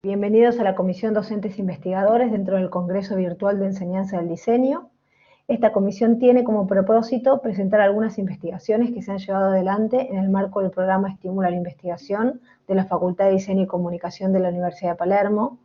Bienvenidos a la Comisión Docentes Investigadores dentro del Congreso Virtual de Enseñanza del Diseño. Esta comisión tiene como propósito presentar algunas investigaciones que se han llevado adelante en el marco del programa Estímulo a la Investigación de la Facultad de Diseño y Comunicación de la Universidad de Palermo.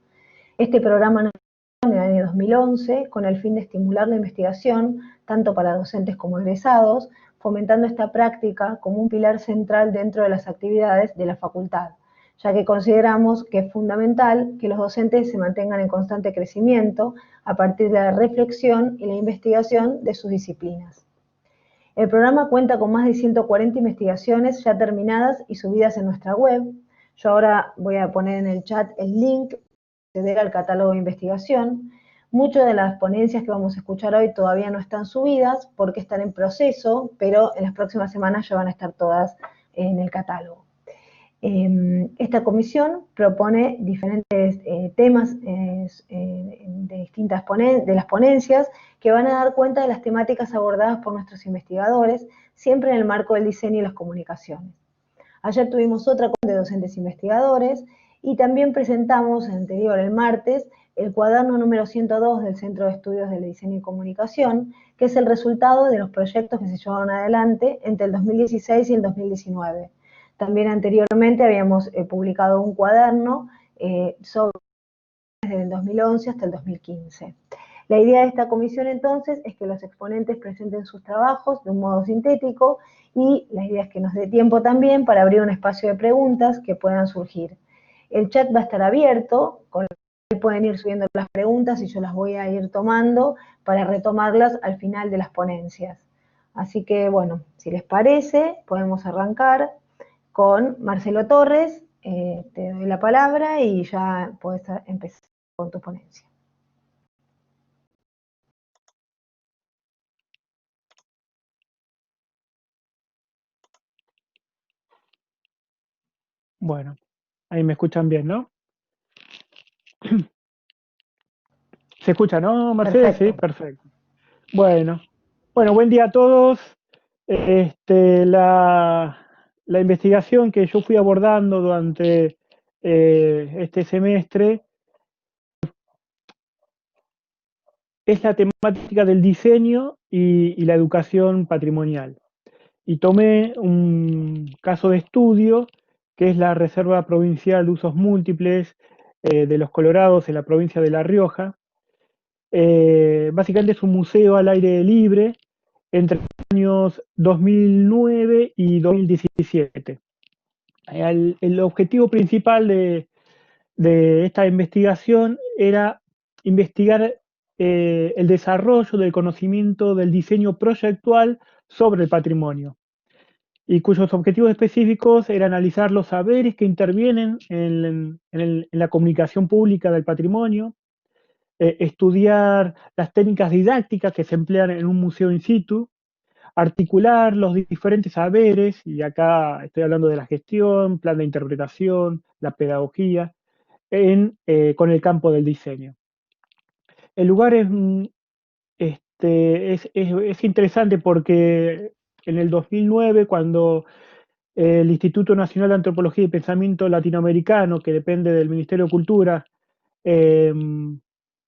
Este programa nació en el año 2011 con el fin de estimular la investigación tanto para docentes como egresados, fomentando esta práctica como un pilar central dentro de las actividades de la facultad, ya que consideramos que es fundamental que los docentes se mantengan en constante crecimiento a partir de la reflexión y la investigación de sus disciplinas. El programa cuenta con más de 140 investigaciones ya terminadas y subidas en nuestra web. Yo ahora voy a poner en el chat el link para acceder al catálogo de investigación. Muchas de las ponencias que vamos a escuchar hoy todavía no están subidas porque están en proceso, pero en las próximas semanas ya van a estar todas en el catálogo. Esta comisión propone diferentes temas de distintas de las ponencias que van a dar cuenta de las temáticas abordadas por nuestros investigadores, siempre en el marco del diseño y las comunicaciones. Ayer tuvimos otra de docentes investigadores y también presentamos, el anterior, el martes, el cuaderno número 102 del Centro de Estudios del Diseño y Comunicación, que es el resultado de los proyectos que se llevaron adelante entre el 2016 y el 2019. También anteriormente habíamos publicado un cuaderno desde el 2011 hasta el 2015. La idea de esta comisión entonces es que los exponentes presenten sus trabajos de un modo sintético y la idea es que nos dé tiempo también para abrir un espacio de preguntas que puedan surgir. El chat va a estar abierto, con lo que pueden ir subiendo las preguntas y yo las voy a ir tomando para retomarlas al final de las ponencias. Así que bueno, si les parece, podemos arrancar con Marcelo Torres. Te doy la palabra y ya puedes empezar con tu ponencia. Bueno, ahí me escuchan bien, ¿no? ¿Se escucha, no, Mercedes? Perfecto. Sí, perfecto. Bueno, buen día a todos. La investigación que yo fui abordando durante este semestre es la temática del diseño y la educación patrimonial. Y tomé un caso de estudio que es la Reserva Provincial de Usos Múltiples de los Colorados en la provincia de La Rioja. Básicamente es un museo al aire libre entre los años 2009 y 2017. El objetivo principal de esta investigación era investigar el desarrollo del conocimiento del diseño proyectual sobre el patrimonio, y cuyos objetivos específicos era analizar los saberes que intervienen en la comunicación pública del patrimonio, estudiar las técnicas didácticas que se emplean en un museo in situ, articular los diferentes saberes, y acá estoy hablando de la gestión, plan de interpretación, la pedagogía, con el campo del diseño. El lugar es interesante porque en el 2009, cuando el Instituto Nacional de Antropología y Pensamiento Latinoamericano, que depende del Ministerio de Cultura, eh,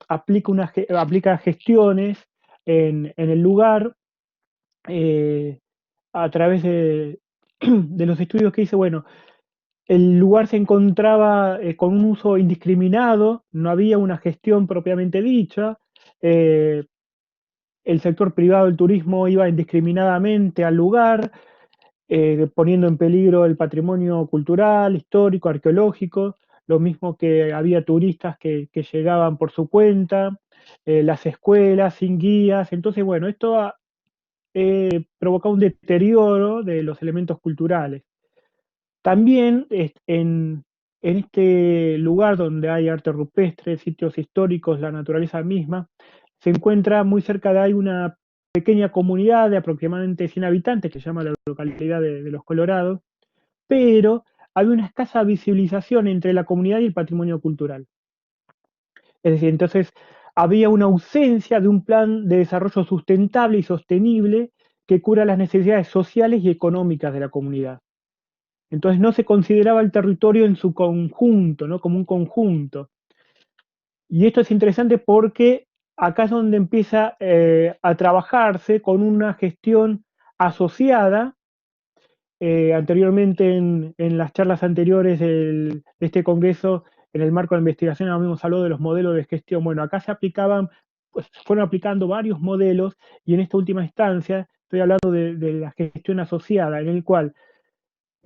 aplica gestiones en el lugar a través de los estudios que hice. Bueno, el lugar se encontraba con un uso indiscriminado, no había una gestión propiamente dicha, el sector privado del turismo iba indiscriminadamente al lugar, poniendo en peligro el patrimonio cultural, histórico, arqueológico, lo mismo que había turistas que llegaban por su cuenta, las escuelas sin guías. Entonces, bueno, esto ha provocado un deterioro de los elementos culturales. También en este lugar donde hay arte rupestre, sitios históricos, la naturaleza misma, se encuentra muy cerca de ahí una pequeña comunidad de aproximadamente 100 habitantes, que se llama la localidad de Los Colorados, pero había una escasa visibilización entre la comunidad y el patrimonio cultural. Es decir, entonces había una ausencia de un plan de desarrollo sustentable y sostenible que cubra las necesidades sociales y económicas de la comunidad. Entonces no se consideraba el territorio en su conjunto, ¿no? Como un conjunto. Y esto es interesante porque acá es donde empieza a trabajarse con una gestión asociada. Anteriormente, en las charlas anteriores de este congreso, en el marco de la investigación, habíamos hablado de los modelos de gestión. Bueno, acá se aplicaban, pues fueron aplicando varios modelos, y en esta última instancia estoy hablando de la gestión asociada, en el cual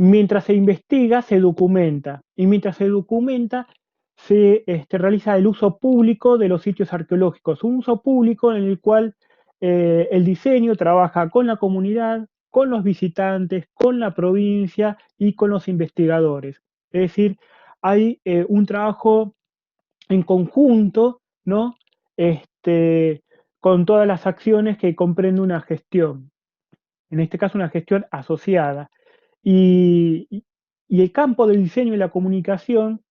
mientras se investiga, se documenta, y mientras se documenta, se realiza el uso público de los sitios arqueológicos, un uso público en el cual el diseño trabaja con la comunidad, con los visitantes, con la provincia y con los investigadores. Es decir, hay un trabajo en conjunto, ¿no? Con todas las acciones que comprende una gestión, en este caso una gestión asociada. Y el campo del diseño y la comunicación,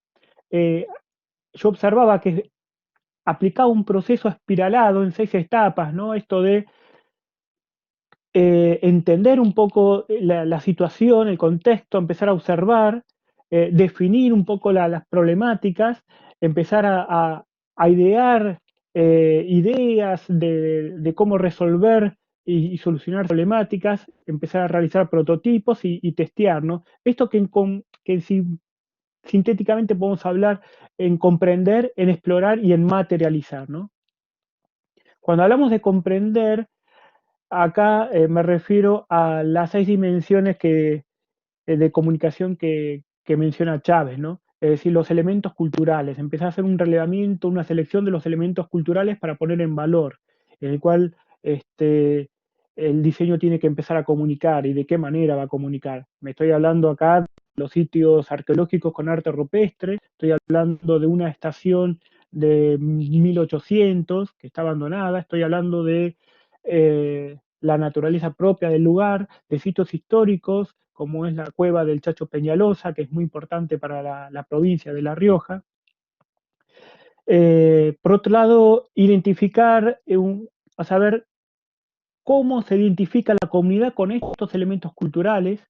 eh, yo observaba que aplicaba un proceso espiralado en 6 etapas, ¿no? Esto de entender un poco la situación, el contexto, empezar a observar, definir un poco las problemáticas, empezar a idear ideas de cómo resolver y solucionar problemáticas, empezar a realizar prototipos y testear, ¿no? Esto que sintéticamente podemos hablar en comprender, en explorar y en materializar, ¿no? Cuando hablamos de comprender, acá me refiero a las 6 dimensiones de comunicación que menciona Chávez, ¿no? Es decir, los elementos culturales. Empezar a hacer un relevamiento, una selección de los elementos culturales para poner en valor, en el cual este, el diseño tiene que empezar a comunicar y de qué manera va a comunicar. Me estoy hablando acá de los sitios arqueológicos con arte rupestre, estoy hablando de una estación de 1800 que está abandonada, estoy hablando de la naturaleza propia del lugar, de sitios históricos, como es la cueva del Chacho Peñalosa, que es muy importante para la provincia de La Rioja. Por otro lado, identificar, a saber cómo se identifica la comunidad con estos elementos culturales,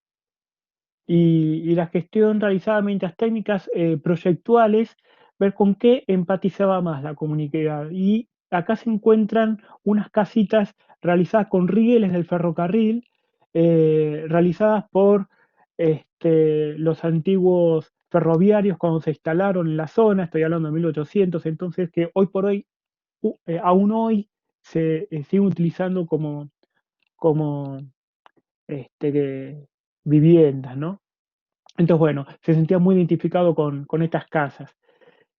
y la gestión realizada mediante técnicas proyectuales, ver con qué empatizaba más la comunidad. Y acá se encuentran unas casitas realizadas con rieles del ferrocarril, realizadas por los antiguos ferroviarios cuando se instalaron en la zona, estoy hablando de 1800, entonces que hoy por hoy, aún hoy, se siguen utilizando como viviendas, ¿no? Entonces, bueno, se sentía muy identificado con estas casas.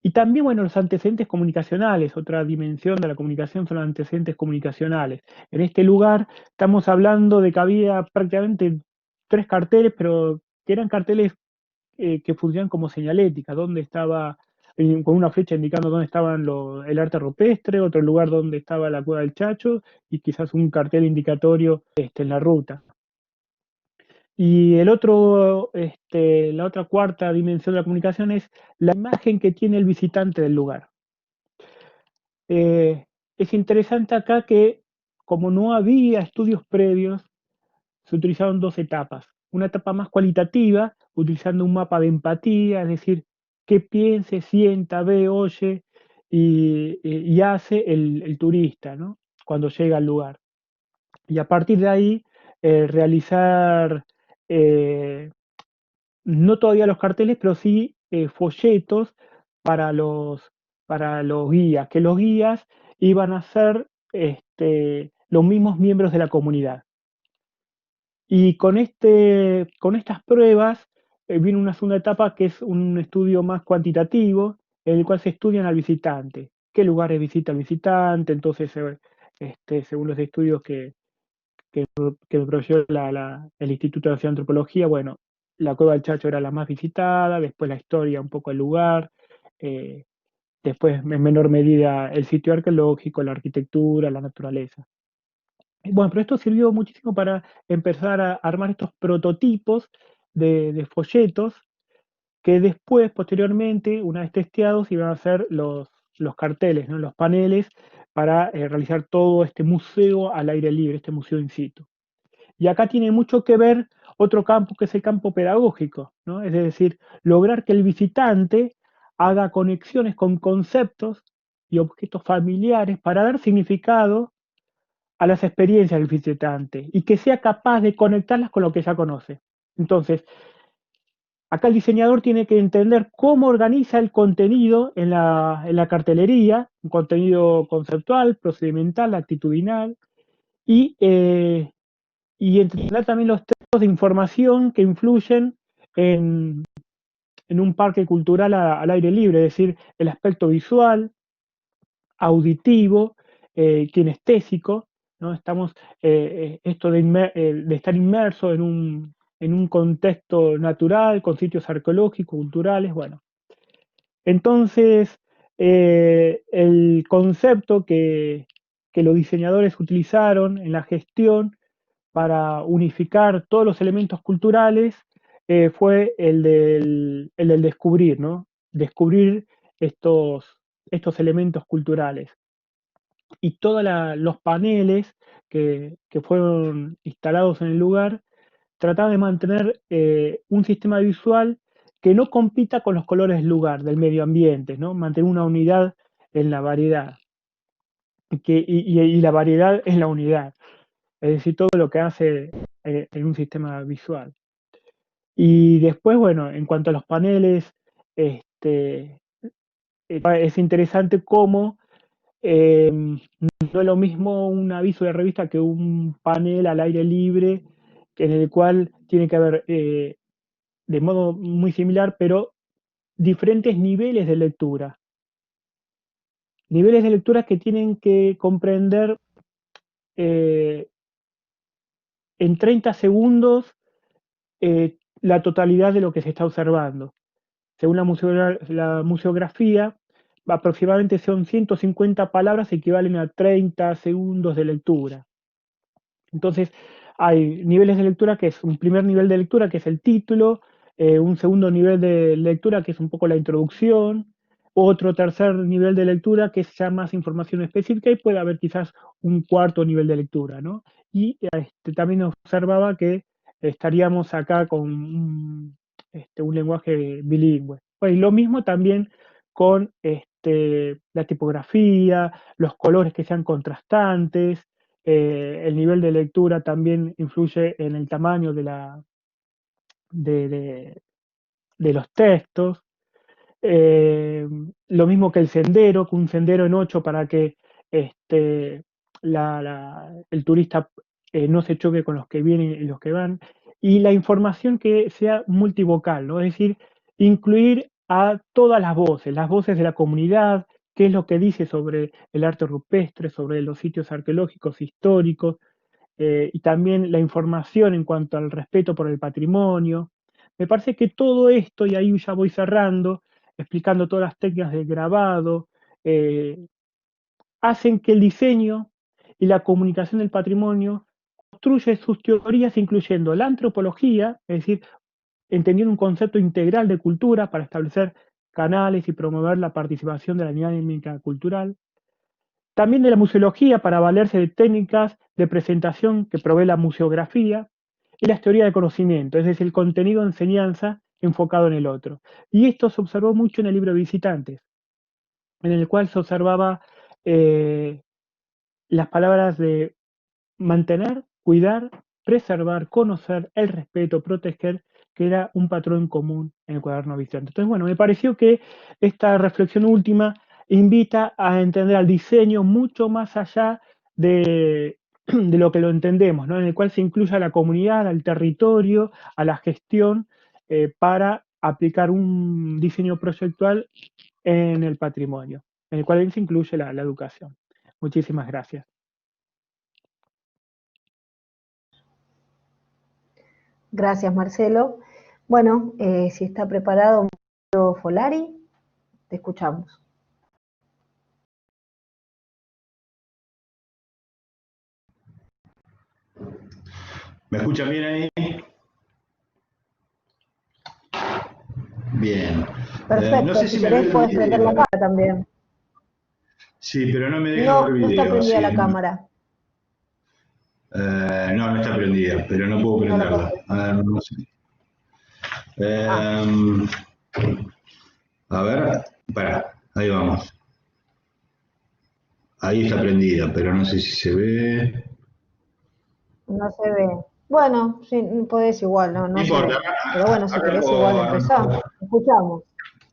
Y también, bueno, los antecedentes comunicacionales, otra dimensión de la comunicación son los antecedentes comunicacionales. En este lugar estamos hablando de que había prácticamente 3 carteles, pero que eran carteles que funcionan como señalética, donde estaba, con una flecha indicando dónde estaban el arte rupestre, otro lugar donde estaba la cueva del Chacho, y quizás un cartel indicatorio en la ruta. Y la otra cuarta dimensión de la comunicación es la imagen que tiene el visitante del lugar. Es interesante acá que, como no había estudios previos, se utilizaron 2 etapas. Una etapa más cualitativa, utilizando un mapa de empatía, es decir, qué piense, sienta, ve, oye y hace el turista, ¿no? Cuando llega al lugar. Y a partir de ahí, realizar eh, no todavía los carteles, pero sí folletos para los guías, que los guías iban a ser los mismos miembros de la comunidad. Y con estas pruebas viene una segunda etapa, que es un estudio más cuantitativo, en el cual se estudian al visitante, qué lugares visita el visitante. Entonces, según los estudios que proveyó el Instituto Nacional de Antropología, bueno, la Cueva del Chacho era la más visitada, después la historia, un poco el lugar, eh, después en menor medida el sitio arqueológico, la arquitectura, la naturaleza. Y bueno, pero esto sirvió muchísimo para empezar a armar estos prototipos de folletos que después, posteriormente, una vez testeados, iban a ser los carteles, ¿no? Los paneles para realizar todo este museo al aire libre, este museo in situ. Y acá tiene mucho que ver otro campo que es el campo pedagógico, ¿no? Es decir, lograr que el visitante haga conexiones con conceptos y objetos familiares para dar significado a las experiencias del visitante y que sea capaz de conectarlas con lo que ya conoce. Entonces, acá el diseñador tiene que entender cómo organiza el contenido en la cartelería, un contenido conceptual, procedimental, actitudinal, y, eh, y entender también los textos de información que influyen en, en un parque cultural al aire libre, es decir, el aspecto visual, auditivo, kinestésico, ¿no? Estamos, esto de estar inmerso en un contexto natural, con sitios arqueológicos, culturales, bueno. Entonces, el concepto que los diseñadores utilizaron en la gestión para unificar todos los elementos culturales fue el del descubrir, ¿no? Descubrir estos elementos culturales. Y todos los paneles que fueron instalados en el lugar trataban de mantener un sistema visual que no compita con los colores del lugar, del medio ambiente, ¿no? Mantener una unidad en la variedad y la variedad en la unidad, es decir, todo lo que hace en un sistema visual. Y después, bueno, en cuanto a los paneles, este, es interesante cómo no es lo mismo un aviso de revista que un panel al aire libre, en el cual tiene que haber, de modo muy similar, pero diferentes niveles de lectura. Niveles de lectura que tienen que comprender eh, en 30 segundos la totalidad de lo que se está observando. Según la museografía, aproximadamente son 150 palabras equivalen a 30 segundos de lectura. Entonces, hay niveles de lectura que es un primer nivel de lectura, que es el título, un segundo nivel de lectura, que es un poco la introducción, otro tercer nivel de lectura, que es ya más información específica, y puede haber quizás un cuarto nivel de lectura, ¿no? Y también observaba que estaríamos acá con un lenguaje bilingüe. Pues lo mismo también con la tipografía, los colores que sean contrastantes, el nivel de lectura también influye en el tamaño de, de- de los textos. Lo mismo que el sendero, que un sendero en 8 para que este, el turista no se choque con los que vienen y los que van. Y la información que sea multivocal, ¿no? Es decir, incluir a todas las voces de la comunidad, qué es lo que dice sobre el arte rupestre, sobre los sitios arqueológicos históricos, y también la información en cuanto al respeto por el patrimonio. Me parece que todo esto, y ahí ya voy cerrando, explicando todas las técnicas del grabado, eh, hacen que el diseño y la comunicación del patrimonio construye sus teorías incluyendo la antropología, es decir, entendiendo un concepto integral de cultura para establecer canales y promover la participación de la dinámica cultural, también de la museología para valerse de técnicas de presentación que provee la museografía y las teorías de conocimiento, es decir, el contenido de enseñanza enfocado en el otro. Y esto se observó mucho en el libro Visitantes, en el cual se observaba eh, las palabras de mantener, cuidar, preservar, conocer, el respeto, proteger, que era un patrón común en el cuaderno visitante. Entonces, bueno, me pareció que esta reflexión última invita a entender al diseño mucho más allá de lo que lo entendemos, ¿no? En el cual se incluye a la comunidad, al territorio, a la gestión, para aplicar un diseño proyectual en el patrimonio, en el cual se incluye la educación. Muchísimas gracias. Gracias, Marcelo. Bueno, si está preparado, Marcelo Folari, te escuchamos. ¿Me escuchan bien ahí? Bien. Perfecto, No sé si si me ve querés el podés prender la video. cámara también. Sí, pero no me deja ver No, no está video, prendida así la es. cámara. No, no está prendida, pero no puedo prenderla. No sé. A ver, pará, ahí vamos. Ahí está prendida, pero no sé si se ve. No se ve. Bueno, sí, podés igual, no, No no se ve. importa, Pero bueno, si querés igual empezamos. Escuchamos.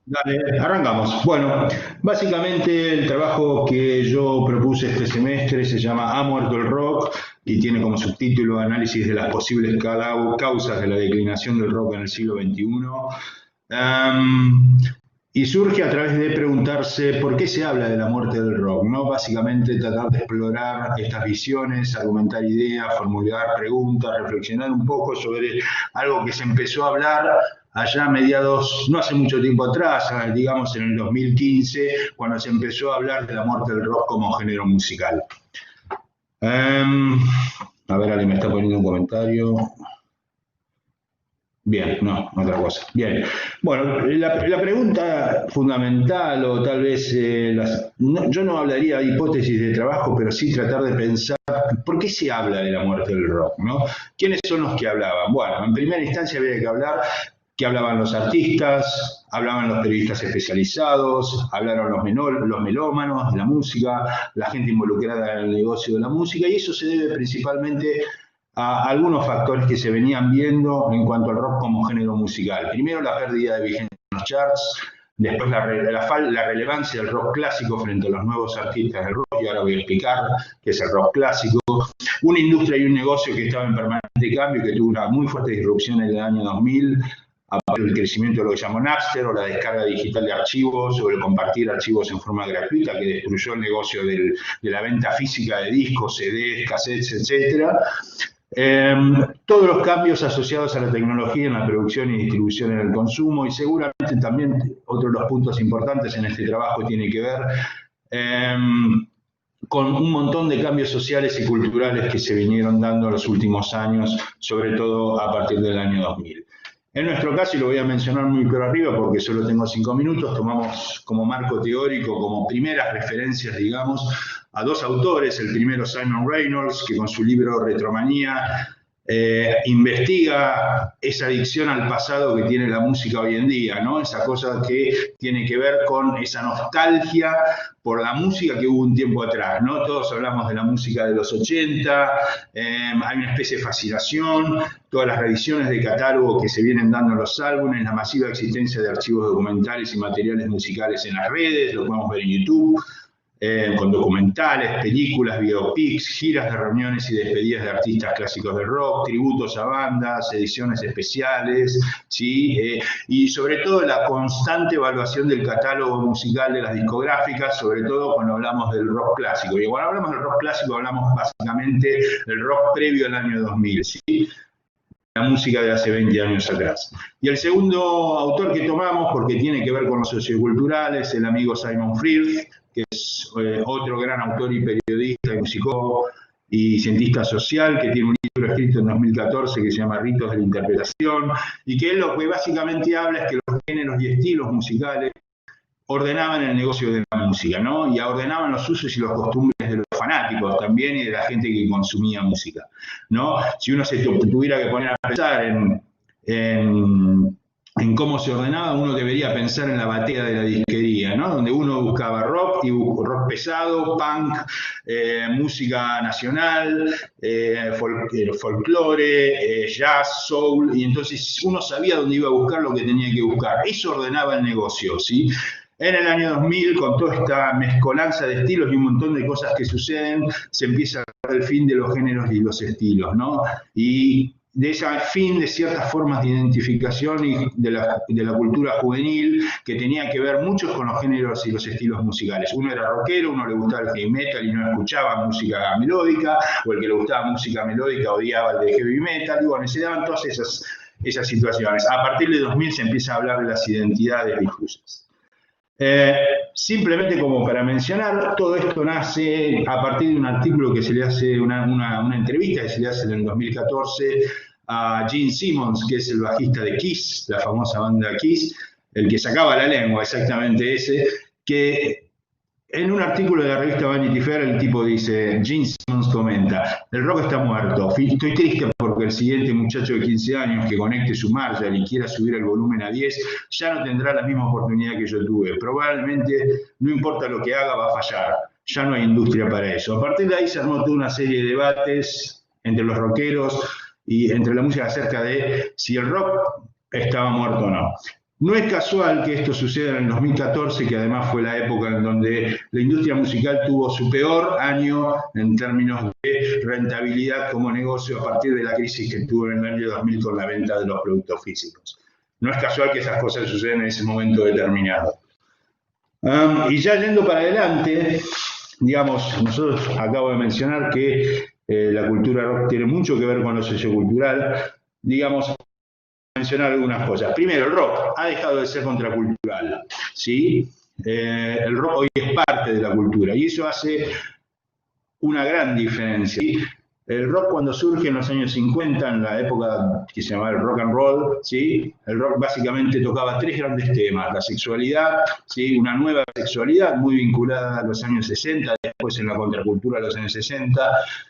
Dale, arrancamos. Bueno, básicamente el trabajo que yo propuse este semestre se llama Ha muerto el rock y tiene como subtítulo Análisis de las posibles causas de la declinación del rock en el siglo XXI. Y surge a través de preguntarse por qué se habla de la muerte del rock, ¿no? Básicamente tratar de explorar estas visiones, argumentar ideas, formular preguntas, reflexionar un poco sobre algo que se empezó a hablar allá a mediados, no hace mucho tiempo atrás, digamos en el 2015, cuando se empezó a hablar de la muerte del rock como género musical. A ver, alguien me está poniendo un comentario. Bien, no, otra cosa. Bien. Bueno, la pregunta fundamental, o tal vez, yo no hablaría de hipótesis de trabajo, pero sí tratar de pensar por qué se habla de la muerte del rock, ¿no? ¿Quiénes son los que hablaban? Bueno, en primera instancia había que hablar que hablaban los artistas, hablaban los periodistas especializados, hablaron los melómanos de la música, la gente involucrada en el negocio de la música, y eso se debe principalmente a algunos factores que se venían viendo en cuanto al rock como género musical. Primero, la pérdida de vigencia en los charts, después la relevancia del rock clásico frente a los nuevos artistas del rock, y ahora voy a explicar qué es el rock clásico. Una industria y un negocio que estaba en permanente cambio, que tuvo una muy fuerte disrupción en el año 2000, a partir del crecimiento de lo que llamó Napster, o la descarga digital de archivos, o el compartir archivos en forma gratuita, que destruyó el negocio de la venta física de discos, CDs, cassettes, etc. Todos los cambios asociados a la tecnología en la producción y distribución en el consumo, y seguramente también otro de los puntos importantes en este trabajo tiene que ver con un montón de cambios sociales y culturales que se vinieron dando en los últimos años, sobre todo a partir del año 2000. En nuestro caso, y lo voy a mencionar muy por arriba porque solo tengo 5 minutos, tomamos como marco teórico, como primeras referencias, digamos, a dos autores. El primero, Simon Reynolds, que con su libro Retromanía investiga esa adicción al pasado que tiene la música hoy en día, ¿no? Esa cosa que tiene que ver con esa nostalgia por la música que hubo un tiempo atrás, ¿no? Todos hablamos de la música de los 80, hay una especie de fascinación, todas las revisiones de catálogo que se vienen dando en los álbumes, la masiva existencia de archivos documentales y materiales musicales en las redes, lo podemos ver en YouTube, con documentales, películas, biopics, giras de reuniones y despedidas de artistas clásicos del rock, tributos a bandas, ediciones especiales, ¿sí? Y sobre todo la constante evaluación del catálogo musical de las discográficas, sobre todo cuando hablamos del rock clásico. Y cuando hablamos del rock clásico hablamos básicamente del rock previo al año 2000, ¿sí? La música de hace 20 años atrás. Y el segundo autor que tomamos, porque tiene que ver con los socioculturales, el amigo Simon Freer, que es otro gran autor y periodista y musicólogo y cientista social, que tiene un libro escrito en 2014 que se llama Ritos de la Interpretación, y que él lo que básicamente habla es que los géneros y estilos musicales ordenaban el negocio de la música, ¿no? Y ordenaban los usos y los costumbres de los fanáticos también y de la gente que consumía música, ¿no? Si uno se tuviera que poner a pensar en cómo se ordenaba, uno debería pensar en la batea de la disquería, ¿no? Donde uno buscaba rock, y rock pesado, punk, música nacional, folclore, jazz, soul, y entonces uno sabía dónde iba a buscar lo que tenía que buscar. Eso ordenaba el negocio, ¿sí? En el año 2000, con toda esta mezcolanza de estilos y un montón de cosas que suceden, se empieza a hablar del fin de los géneros y los estilos, ¿no? Y de ese fin de ciertas formas de identificación y de la cultura juvenil que tenía que ver mucho con los géneros y los estilos musicales. Uno era rockero, uno le gustaba el heavy metal y no escuchaba música melódica, o el que le gustaba música melódica odiaba el de heavy metal, y bueno, se daban todas esas situaciones. A partir de 2000 se empieza a hablar de las identidades difusas. Simplemente como para mencionar, todo esto nace a partir de un artículo que se le hace, una entrevista que se le hace en el 2014 a Gene Simmons, que es el bajista de Kiss, la famosa banda Kiss, el que sacaba la lengua, exactamente ese, que en un artículo de la revista Vanity Fair el tipo dice: Gene Simmons Simmons comenta, el rock está muerto, estoy triste porque el siguiente muchacho de 15 años que conecte su Marshall y quiera subir el volumen a 10, ya no tendrá la misma oportunidad que yo tuve. Probablemente, no importa lo que haga, va a fallar. Ya no hay industria para eso. A partir de ahí se armó toda una serie de debates entre los rockeros y entre la música acerca de si el rock estaba muerto o no. No es casual que esto suceda en el 2014, que además fue la época en donde la industria musical tuvo su peor año en términos de rentabilidad como negocio a partir de la crisis que tuvo en el año 2000 con la venta de los productos físicos. No es casual que esas cosas sucedan en ese momento determinado. Y ya yendo para adelante, digamos, nosotros acabo de mencionar que la cultura rock tiene mucho que ver con lo sociocultural, digamos, mencionar algunas cosas. Primero, el rock ha dejado de ser contracultural, ¿sí? El rock hoy es parte de la cultura y eso hace una gran diferencia, ¿sí? El rock cuando surge en los años 50, en la época que se llamaba el rock and roll, ¿sí? El rock básicamente tocaba tres grandes temas: la sexualidad, ¿sí? Una nueva sexualidad muy vinculada a los años 60, después en la contracultura de los años 60,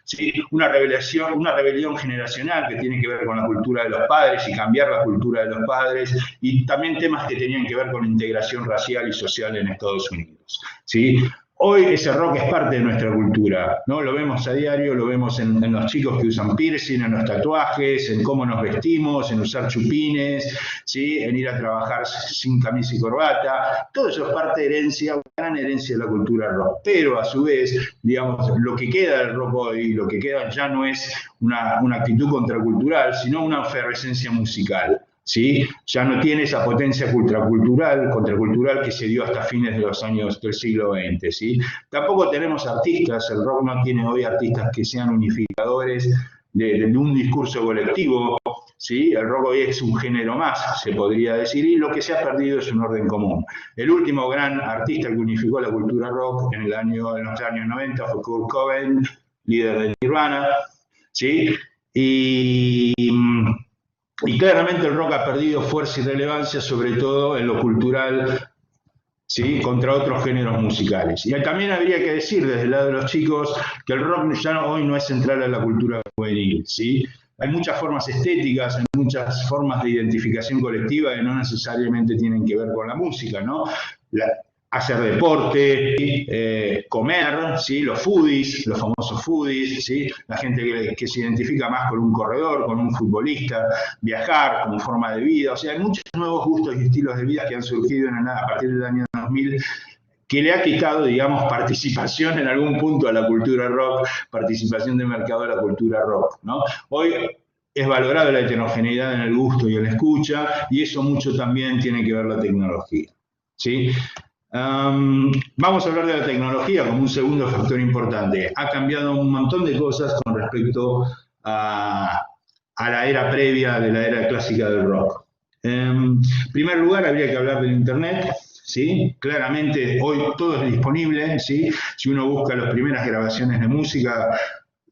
¿sí? Una rebelión generacional que tiene que ver con la cultura de los padres y cambiar la cultura de los padres, y también temas que tenían que ver con integración racial y social en Estados Unidos, ¿sí? Hoy ese rock es parte de nuestra cultura, ¿no? Lo vemos a diario, lo vemos en los chicos que usan piercing, en los tatuajes, en cómo nos vestimos, en usar chupines, ¿sí? En ir a trabajar sin camisa y corbata. Todo eso es parte de herencia, una gran herencia de la cultura rock. Pero a su vez, digamos, lo que queda del rock hoy, lo que queda ya no es una actitud contracultural, sino una efervescencia musical, ¿sí? Ya no tiene esa potencia contracultural que se dio hasta fines de los años del siglo XX, ¿sí? Tampoco tenemos artistas, el rock no tiene hoy artistas que sean unificadores de un discurso colectivo, ¿sí? El rock hoy es un género más, se podría decir, y lo que se ha perdido es un orden común. El último gran artista que unificó la cultura rock en los años 90 fue Kurt Cobain, líder de Nirvana, ¿sí? Y claramente el rock ha perdido fuerza y relevancia, sobre todo en lo cultural, ¿sí? Contra otros géneros musicales. Y también habría que decir desde el lado de los chicos que el rock hoy no es central a la cultura juvenil, ¿sí? Hay muchas formas estéticas, hay muchas formas de identificación colectiva que no necesariamente tienen que ver con la música, ¿no? Hacer deporte, comer, ¿sí? Los foodies, los famosos foodies, ¿sí? La gente que se identifica más con un corredor, con un futbolista, viajar como forma de vida. O sea, hay muchos nuevos gustos y estilos de vida que han surgido a partir del año 2000 que le ha quitado, digamos, participación en algún punto a la cultura rock, participación de mercado a la cultura rock, ¿no? Hoy es valorada la heterogeneidad en el gusto y en la escucha, y eso mucho también tiene que ver la tecnología, ¿sí? Vamos a hablar de la tecnología como un segundo factor importante. Ha cambiado un montón de cosas con respecto a la era previa de la era clásica del rock. En primer lugar, habría que hablar del Internet, ¿sí? Claramente hoy todo es disponible, ¿sí? Si uno busca las primeras grabaciones de música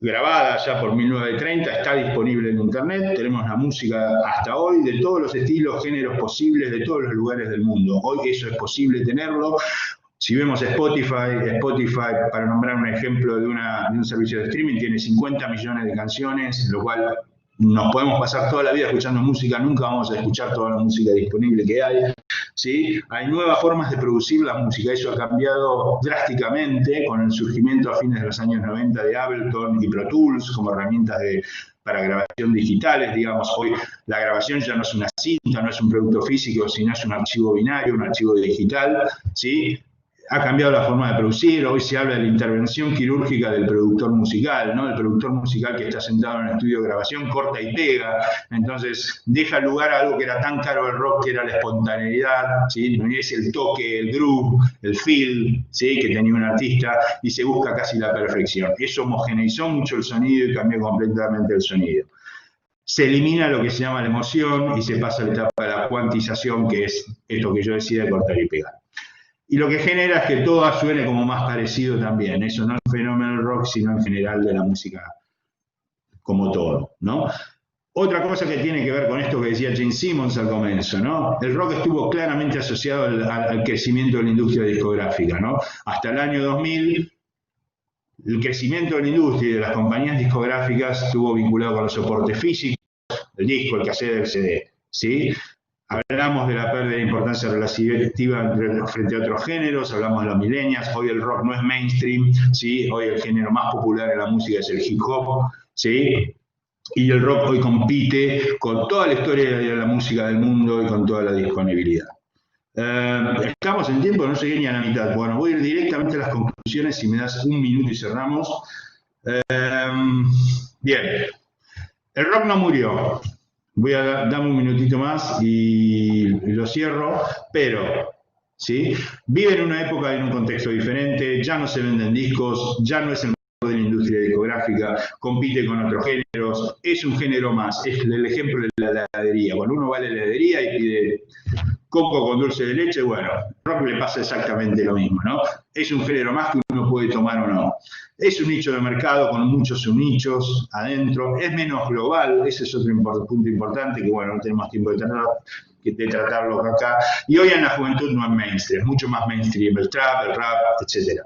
grabada ya por 1930, está disponible en Internet. Tenemos la música hasta hoy de todos los estilos, géneros posibles, de todos los lugares del mundo. Hoy eso es posible tenerlo. Si vemos Spotify, para nombrar un ejemplo de un servicio de streaming, tiene 50 millones de canciones, lo cual nos podemos pasar toda la vida escuchando música, nunca vamos a escuchar toda la música disponible que hay, ¿sí? Hay nuevas formas de producir la música, eso ha cambiado drásticamente con el surgimiento a fines de los años 90 de Ableton y Pro Tools como herramientas para grabación digitales. Digamos, hoy la grabación ya no es una cinta, no es un producto físico, sino es un archivo binario, un archivo digital, ¿sí? Ha cambiado la forma de producir. Hoy se habla de la intervención quirúrgica del productor musical, ¿no? El productor musical que está sentado en el estudio de grabación corta y pega, entonces deja lugar a algo que era tan caro del rock, que era la espontaneidad, ¿sí? No es el toque, el groove, el feel, ¿sí? Que tenía un artista, y se busca casi la perfección. Eso homogeneizó mucho el sonido y cambió completamente el sonido. Se elimina lo que se llama la emoción y se pasa a la etapa de la cuantización, que es esto que yo decía de cortar y pegar. Y lo que genera es que todo suene como más parecido también. Eso no es un fenómeno del rock, sino en general de la música como todo, ¿no? Otra cosa que tiene que ver con esto que decía Gene Simmons al comienzo, ¿no? El rock estuvo claramente asociado al crecimiento de la industria discográfica, ¿no? Hasta el año 2000, El crecimiento de la industria y de las compañías discográficas estuvo vinculado con los soportes físicos, el disco, el cassette, el CD, ¿sí? Hablamos de la pérdida de importancia relativa frente a otros géneros, hablamos de los millennials, hoy el rock no es mainstream, ¿sí? Hoy el género más popular en la música es el hip hop, ¿sí? Y el rock hoy compite con toda la historia de la música del mundo y con toda la disponibilidad. Estamos en tiempo, no llegué ni a la mitad. Bueno, voy a ir directamente a las conclusiones, si me das un minuto y cerramos. Bien, el rock no murió. Voy a darme un minutito más y lo cierro, pero ¿sí? Vive en una época y en un contexto diferente, ya no se venden discos, ya no es el de la industria discográfica, compite con otros géneros, es un género más, es el ejemplo de la heladería. Cuando uno va a la heladería y pide coco con dulce de leche, bueno, rock le pasa exactamente lo mismo, ¿no? Es un género más que uno puede tomar o no. Es un nicho de mercado con muchos subnichos adentro, es menos global, ese es otro punto importante que, bueno, no tenemos tiempo de tratarlo acá. Y hoy en la juventud no es mainstream, es mucho más mainstream el trap, el rap, etc.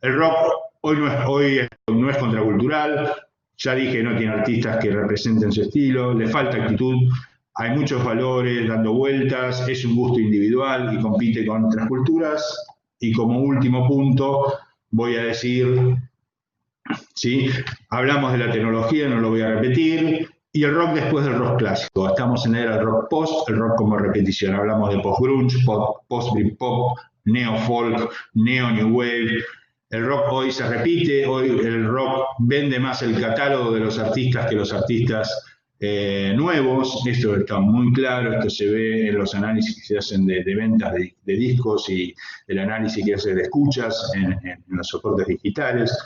El rock hoy no es contracultural, ya dije, no tiene artistas que representen su estilo, le falta actitud. Hay muchos valores dando vueltas, es un gusto individual y compite con otras culturas. Y como último punto, voy a decir, ¿sí? Hablamos de la tecnología, no lo voy a repetir, y el rock después del rock clásico. Estamos en la era del rock post, el rock como repetición. Hablamos de post-grunge, post-britpop, neo-folk, neo-new wave. El rock hoy se repite, hoy el rock vende más el catálogo de los artistas que los artistas nuevos. Esto está muy claro, esto se ve en los análisis que se hacen de ventas de discos y el análisis que se hace de escuchas en los soportes digitales,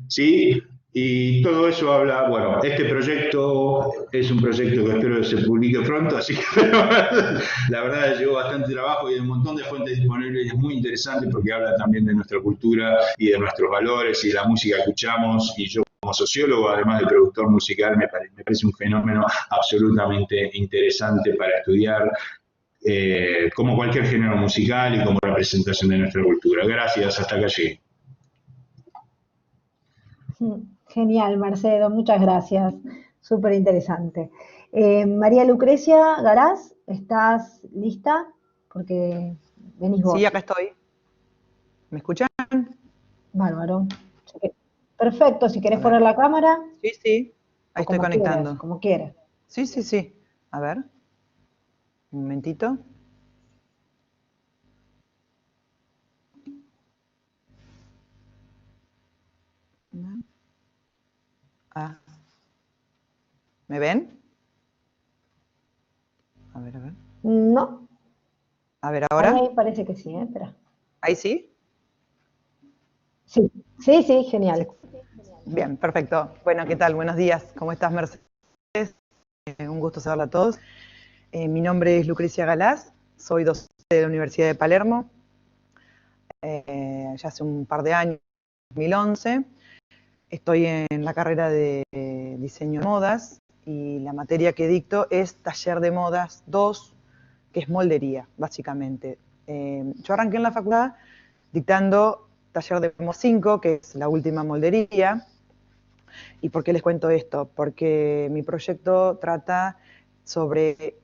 ¿sí? Y todo eso habla, bueno, este proyecto es un proyecto que espero que se publique pronto, así que la verdad llevó bastante trabajo y hay un montón de fuentes disponibles y es muy interesante porque habla también de nuestra cultura y de nuestros valores y de la música que escuchamos, y yo como sociólogo, además de productor musical, me parece un fenómeno absolutamente interesante para estudiar como cualquier género musical y como representación de nuestra cultura. Gracias, hasta acá llegué. Genial, Marcelo, muchas gracias. Súper interesante. María Lucrecia Garaz, ¿estás lista? Porque venís vos. Sí, acá estoy. ¿Me escuchan? Bárbaro. Perfecto, si querés poner la cámara. Sí, sí. Ahí estoy conectando. Quieras, como quieras. Sí, sí, sí. A ver. Un momentito. Ah. ¿Me ven? A ver, a ver. No. A ver, ahora. Ahí parece que sí, espera. ¿Ahí sí? Sí, sí, sí, genial. Bien, perfecto. Bueno, ¿qué tal? Buenos días. ¿Cómo estás, Mercedes? Un gusto saludarla a todos. Mi nombre es Lucrecia Galaz, soy docente de la Universidad de Palermo. Ya hace un par de años, 2011. Estoy en la carrera de diseño de modas y la materia que dicto es taller de modas 2, que es moldería, básicamente. Yo arranqué en la facultad dictando taller de modas 5, que es la última moldería. ¿Y por qué les cuento esto? Porque mi proyecto trata sobre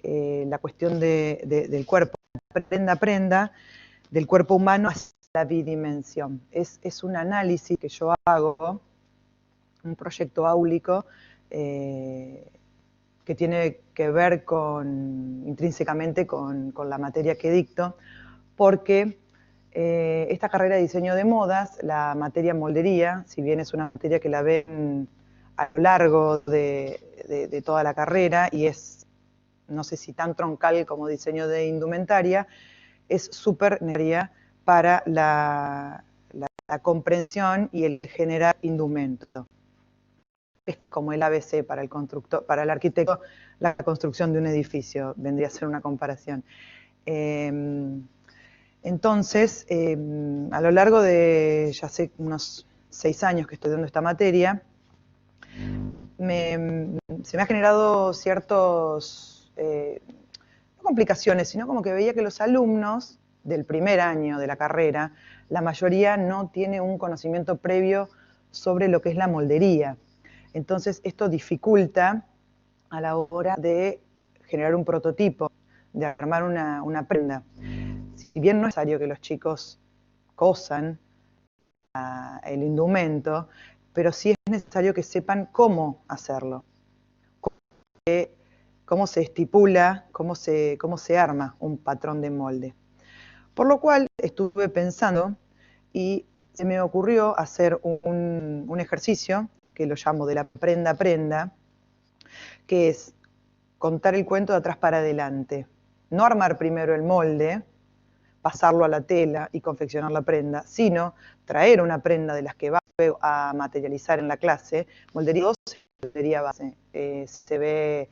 la cuestión del cuerpo, prenda, del cuerpo humano hacia la bidimensión. Es un análisis que yo hago, un proyecto áulico que tiene que ver intrínsecamente con la materia que dicto, porque esta carrera de diseño de modas, la materia moldería, si bien es una materia que la ven a lo largo de toda la carrera y es, no sé si tan troncal como diseño de indumentaria, es súper necesaria para la comprensión y el generar indumento. Es como el ABC para el constructor, para el arquitecto, la construcción de un edificio, vendría a ser una comparación. Entonces, a lo largo de, ya sé, unos 6 años que estoy dando esta materia, se me ha generado ciertos, no complicaciones, sino como que veía que los alumnos del primer año de la carrera, la mayoría no tiene un conocimiento previo sobre lo que es la moldería. Entonces, esto dificulta a la hora de generar un prototipo, de armar una prenda. Si bien no es necesario que los chicos cosan el indumento, pero sí es necesario que sepan cómo hacerlo, cómo se estipula, cómo se arma un patrón de molde. Por lo cual estuve pensando y se me ocurrió hacer un ejercicio que lo llamo de la prenda a prenda, que es contar el cuento de atrás para adelante. No armar primero el molde, pasarlo a la tela y confeccionar la prenda, sino traer una prenda de las que va a materializar en la clase, moldería 2, moldería base. Se ve,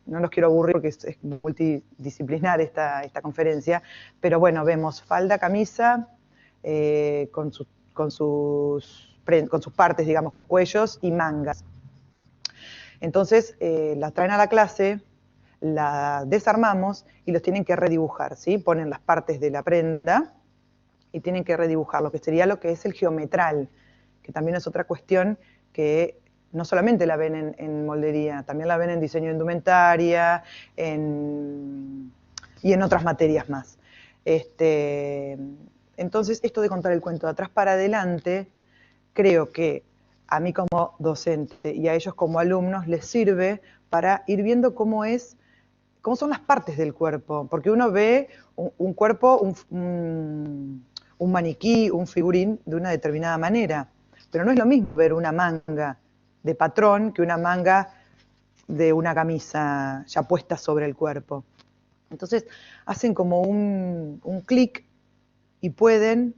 no los quiero aburrir porque es multidisciplinar esta conferencia, pero bueno, vemos falda, camisa, con sus partes, digamos, cuellos y mangas. Entonces, la traen a la clase, la desarmamos y los tienen que redibujar, ¿sí? Ponen las partes de la prenda y tienen que redibujar lo que sería lo que es el geometral, que también es otra cuestión que no solamente la ven en moldería, también la ven en diseño de indumentaria y en otras materias más. Entonces, esto de contar el cuento de atrás para adelante, creo que a mí como docente y a ellos como alumnos les sirve para ir viendo cómo son las partes del cuerpo, porque uno ve un cuerpo, un maniquí, un figurín de una determinada manera, pero no es lo mismo ver una manga de patrón que una manga de una camisa ya puesta sobre el cuerpo. Entonces hacen como un clic y pueden,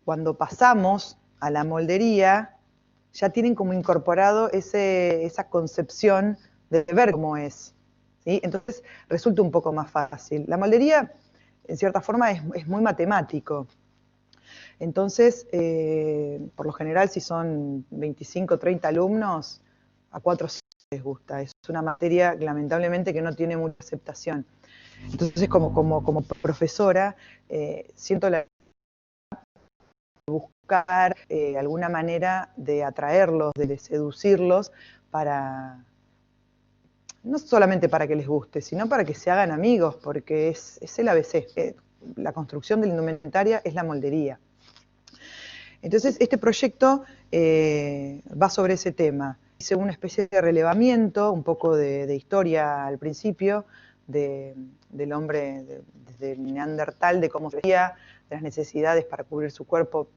cuando pasamos a la moldería, ya tienen como incorporado esa concepción de ver cómo es. ¿Sí? Entonces resulta un poco más fácil. La moldería, en cierta forma, es muy matemático. Entonces, por lo general, si son 25 o 30 alumnos, a 4 les gusta. Es una materia, lamentablemente, que no tiene mucha aceptación. Entonces, como profesora, siento la buscar alguna manera de atraerlos, de seducirlos para... no solamente para que les guste, sino para que se hagan amigos, porque es el ABC. La construcción de la indumentaria es la moldería. Entonces, este proyecto va sobre ese tema. Hice una especie de relevamiento, un poco de historia al principio, del hombre desde el Neandertal, de cómo se veía, de las necesidades para cubrir su cuerpo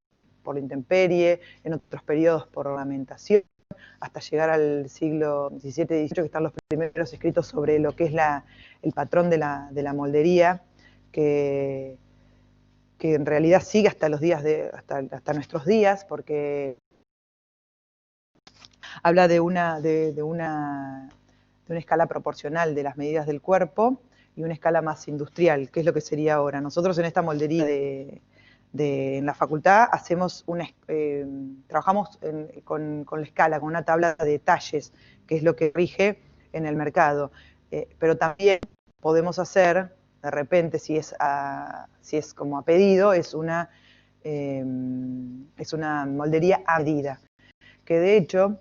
por la intemperie, en otros periodos por ornamentación, hasta llegar al siglo XVII y XVIII, que están los primeros escritos sobre lo que es el patrón de la moldería, que en realidad sigue hasta los días hasta nuestros días, porque habla de una escala proporcional de las medidas del cuerpo y una escala más industrial, que es lo que sería ahora. Nosotros en esta moldería en la facultad trabajamos con la escala, con una tabla de talles, que es lo que rige en el mercado. Pero también podemos hacer, de repente, si es como a pedido, es una moldería a medida, que de hecho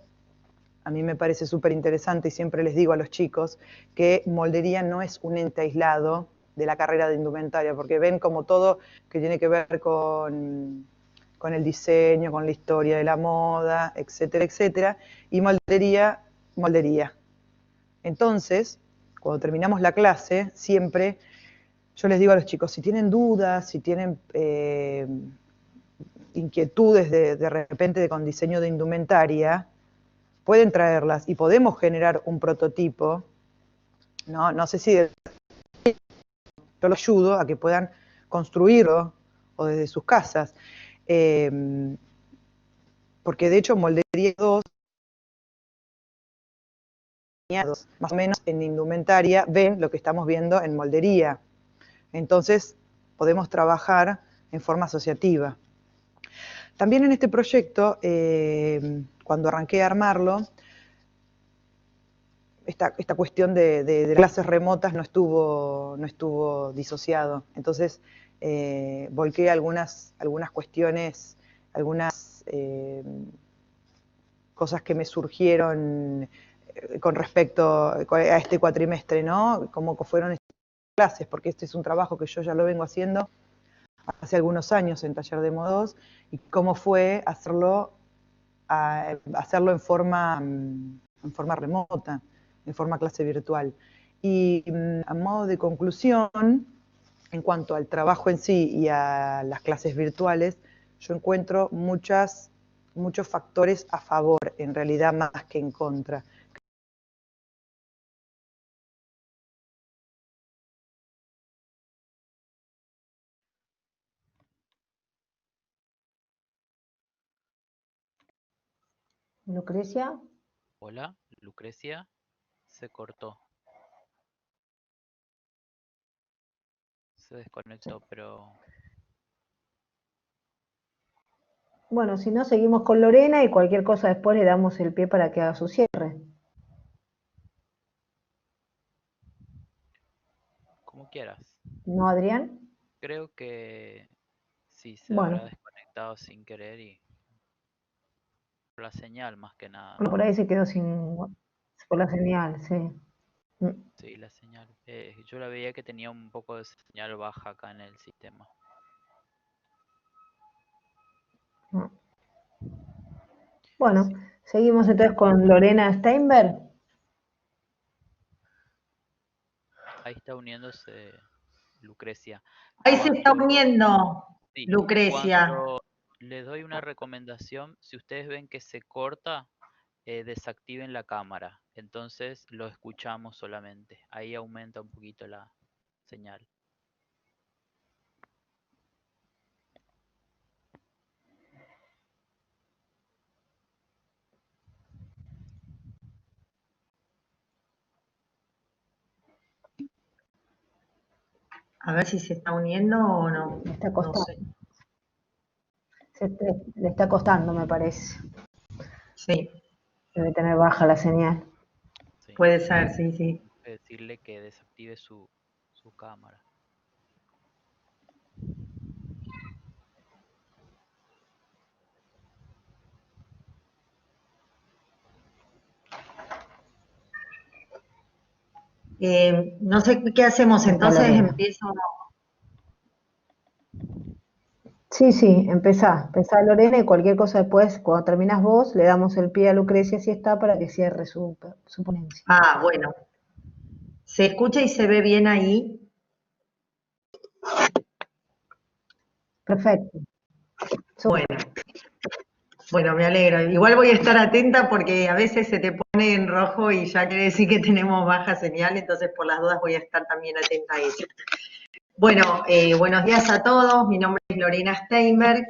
a mí me parece súper interesante y siempre les digo a los chicos que moldería no es un ente aislado de la carrera de indumentaria, porque ven como todo que tiene que ver con el diseño, con la historia de la moda, etcétera, etcétera, y moldería. Entonces, cuando terminamos la clase, siempre yo les digo a los chicos, si tienen dudas, si tienen inquietudes de repente con diseño de indumentaria, pueden traerlas y podemos generar un prototipo. No sé si yo los ayudo a que puedan construirlo o desde sus casas. Porque de hecho moldería 2, más o menos en indumentaria, ven lo que estamos viendo en moldería. Entonces podemos trabajar en forma asociativa. También en este proyecto, cuando arranqué a armarlo, esta cuestión de clases remotas no estuvo disociado. Entonces, volqué algunas cuestiones, algunas cosas que me surgieron con respecto a este cuatrimestre, ¿no? Cómo fueron estas clases, porque este es un trabajo que yo ya lo vengo haciendo hace algunos años en Taller de Modo 2, y cómo fue hacerlo en forma remota, en forma clase virtual. Y a modo de conclusión, en cuanto al trabajo en sí y a las clases virtuales, yo encuentro muchos factores a favor, en realidad más que en contra. Lucrecia. Hola, Lucrecia, se cortó. Se desconectó, pero... Bueno, si no, seguimos con Lorena y cualquier cosa después le damos el pie para que haga su cierre. Como quieras. ¿No, Adrián? Creo que sí, se Bueno. habrá desconectado sin querer y... por la señal más que nada, Bueno, ¿no? por ahí se quedó por la señal, sí. Sí, la señal. Yo la veía que tenía un poco de señal baja acá en el sistema. Bueno, Sí. seguimos entonces con Lorena Steinberg. Ahí está uniéndose Lucrecia. Ahí se está uniendo Sí, Lucrecia. cuando les doy una recomendación, si ustedes ven que se corta, desactiven la cámara. Entonces lo escuchamos solamente. Ahí aumenta un poquito la señal. A ver si se está uniendo o no. Le está No costando. sé. Le está costando, me parece. Sí, Debe tener baja la señal. Sí. puede ser, sí, sí. Decirle que desactive su cámara. No sé qué hacemos, entonces Lorena. empiezo. Sí, empezá Lorena y cualquier cosa después, cuando terminas vos, le damos el pie a Lucrecia si está para que cierre su ponencia. Ah, bueno. ¿Se escucha y se ve bien ahí? Perfecto. Bueno, me alegro. Igual voy a estar atenta porque a veces se te pone en rojo y ya quiere decir que tenemos baja señal, entonces por las dudas voy a estar también atenta a eso. Bueno, buenos días a todos. Mi nombre es Lorena Steinberg.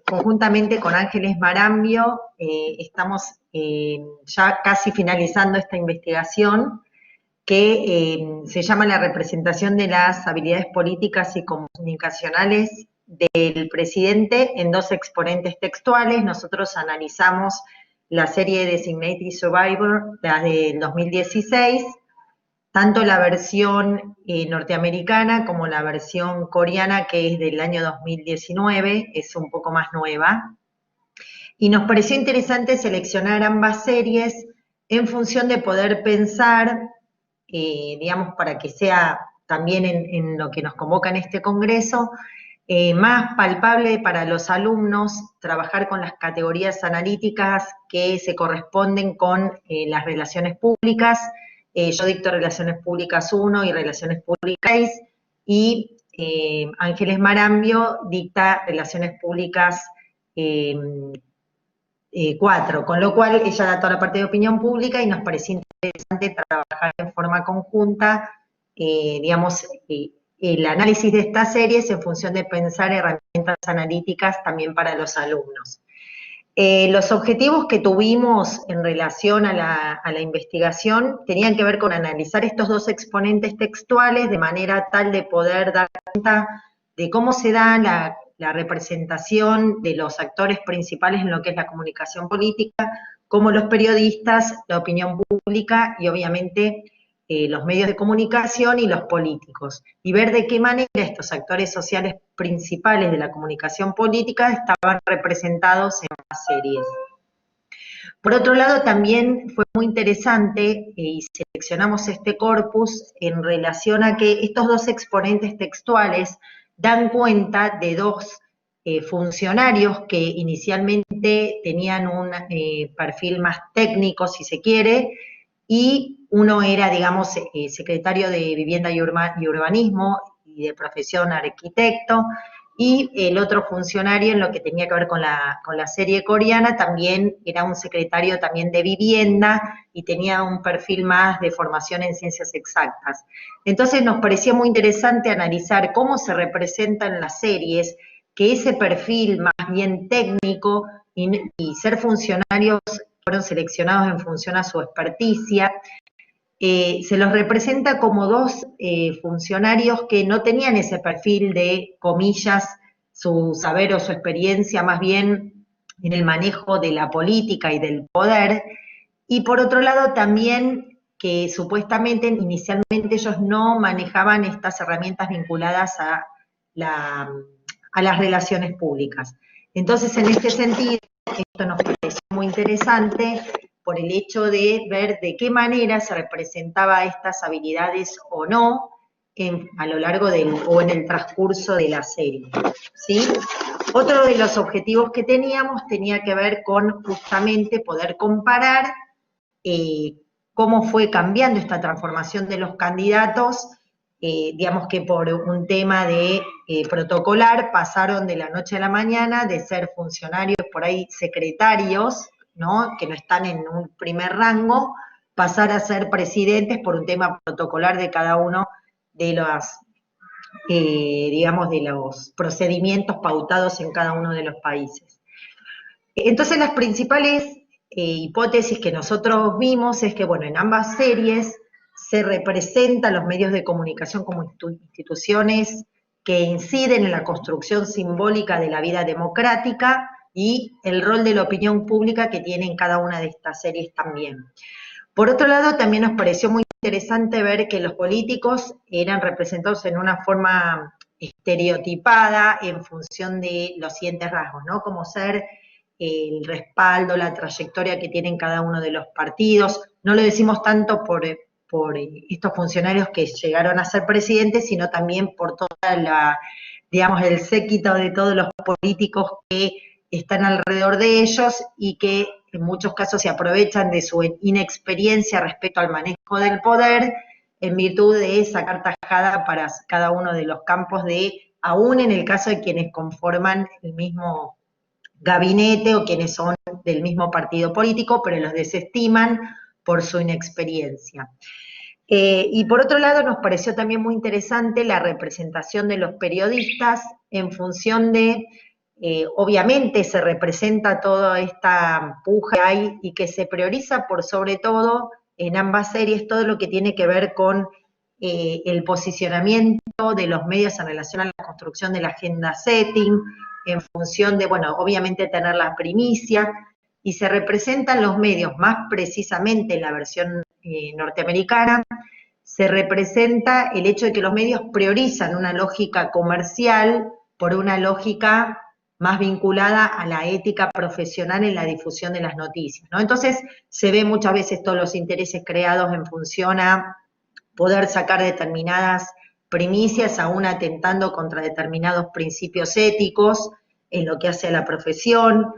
Conjuntamente con Ángeles Marambio estamos ya casi finalizando esta investigación que se llama la representación de las habilidades políticas y comunicacionales del presidente en dos exponentes textuales. Nosotros analizamos la serie Designated Survivor, la del 2016, tanto la versión norteamericana como la versión coreana, que es del año 2019, es un poco más nueva. Y nos pareció interesante seleccionar ambas series en función de poder pensar, digamos, para que sea también en lo que nos convoca en este congreso, más palpable para los alumnos trabajar con las categorías analíticas que se corresponden con las relaciones públicas. Yo dicto Relaciones Públicas 1 y Relaciones Públicas 6, y Ángeles Marambio dicta Relaciones Públicas 4, con lo cual ella da toda la parte de opinión pública y nos pareció interesante trabajar en forma conjunta, digamos, el análisis de estas series en función de pensar herramientas analíticas también para los alumnos. Los objetivos que tuvimos en relación a la investigación tenían que ver con analizar estos dos exponentes textuales de manera tal de poder dar cuenta de cómo se da la representación de los actores principales en lo que es la comunicación política, como los periodistas, la opinión pública y obviamente los medios de comunicación y los políticos, y ver de qué manera estos actores sociales principales de la comunicación política estaban representados en las series. Por otro lado, también fue muy interesante y seleccionamos este corpus en relación a que estos dos exponentes textuales dan cuenta de dos funcionarios que inicialmente tenían un perfil más técnico, si se quiere, y uno era, digamos, secretario de Vivienda y Urbanismo y de profesión arquitecto, y el otro funcionario en lo que tenía que ver con la serie coreana también era un secretario también de vivienda y tenía un perfil más de formación en ciencias exactas. Entonces nos parecía muy interesante analizar cómo se representa en las series que ese perfil más bien técnico y ser funcionarios fueron seleccionados en función a su experticia, se los representa como dos funcionarios que no tenían ese perfil de, comillas, su saber o su experiencia más bien en el manejo de la política y del poder, y por otro lado también que supuestamente inicialmente ellos no manejaban estas herramientas vinculadas a las relaciones públicas. Entonces, en este sentido, esto nos pareció muy interesante por el hecho de ver de qué manera se representaba estas habilidades o no a lo largo o en el transcurso de la serie, ¿sí? Otro de los objetivos que teníamos tenía que ver con justamente poder comparar cómo fue cambiando esta transformación de los candidatos, digamos que por un tema de protocolar pasaron de la noche a la mañana de ser funcionarios, por ahí secretarios, ¿no? Que no están en un primer rango, pasar a ser presidentes por un tema protocolar de cada uno de los, digamos, de los procedimientos pautados en cada uno de los países. Entonces las principales hipótesis que nosotros vimos es que, bueno, en ambas series se representan los medios de comunicación como instituciones que inciden en la construcción simbólica de la vida democrática y el rol de la opinión pública que tiene en cada una de estas series también. Por otro lado, también nos pareció muy interesante ver que los políticos eran representados en una forma estereotipada en función de los siguientes rasgos, ¿no? Como ser el respaldo, la trayectoria que tienen cada uno de los partidos. No lo decimos tanto por estos funcionarios que llegaron a ser presidentes, sino también por toda la, digamos, el séquito de todos los políticos que están alrededor de ellos y que en muchos casos se aprovechan de su inexperiencia respecto al manejo del poder en virtud de sacar tajada para cada uno de los campos aún en el caso de quienes conforman el mismo gabinete o quienes son del mismo partido político, pero los desestiman por su inexperiencia. Y por otro lado, nos pareció también muy interesante la representación de los periodistas en función de, obviamente se representa toda esta puja que hay y que se prioriza por sobre todo en ambas series todo lo que tiene que ver con el posicionamiento de los medios en relación a la construcción de la agenda setting, en función de, bueno, obviamente tener la primicia, y se representan los medios, más precisamente en la versión norteamericana, se representa el hecho de que los medios priorizan una lógica comercial por una lógica más vinculada a la ética profesional en la difusión de las noticias, ¿no? Entonces se ve muchas veces todos los intereses creados en función a poder sacar determinadas primicias, aún atentando contra determinados principios éticos en lo que hace a la profesión,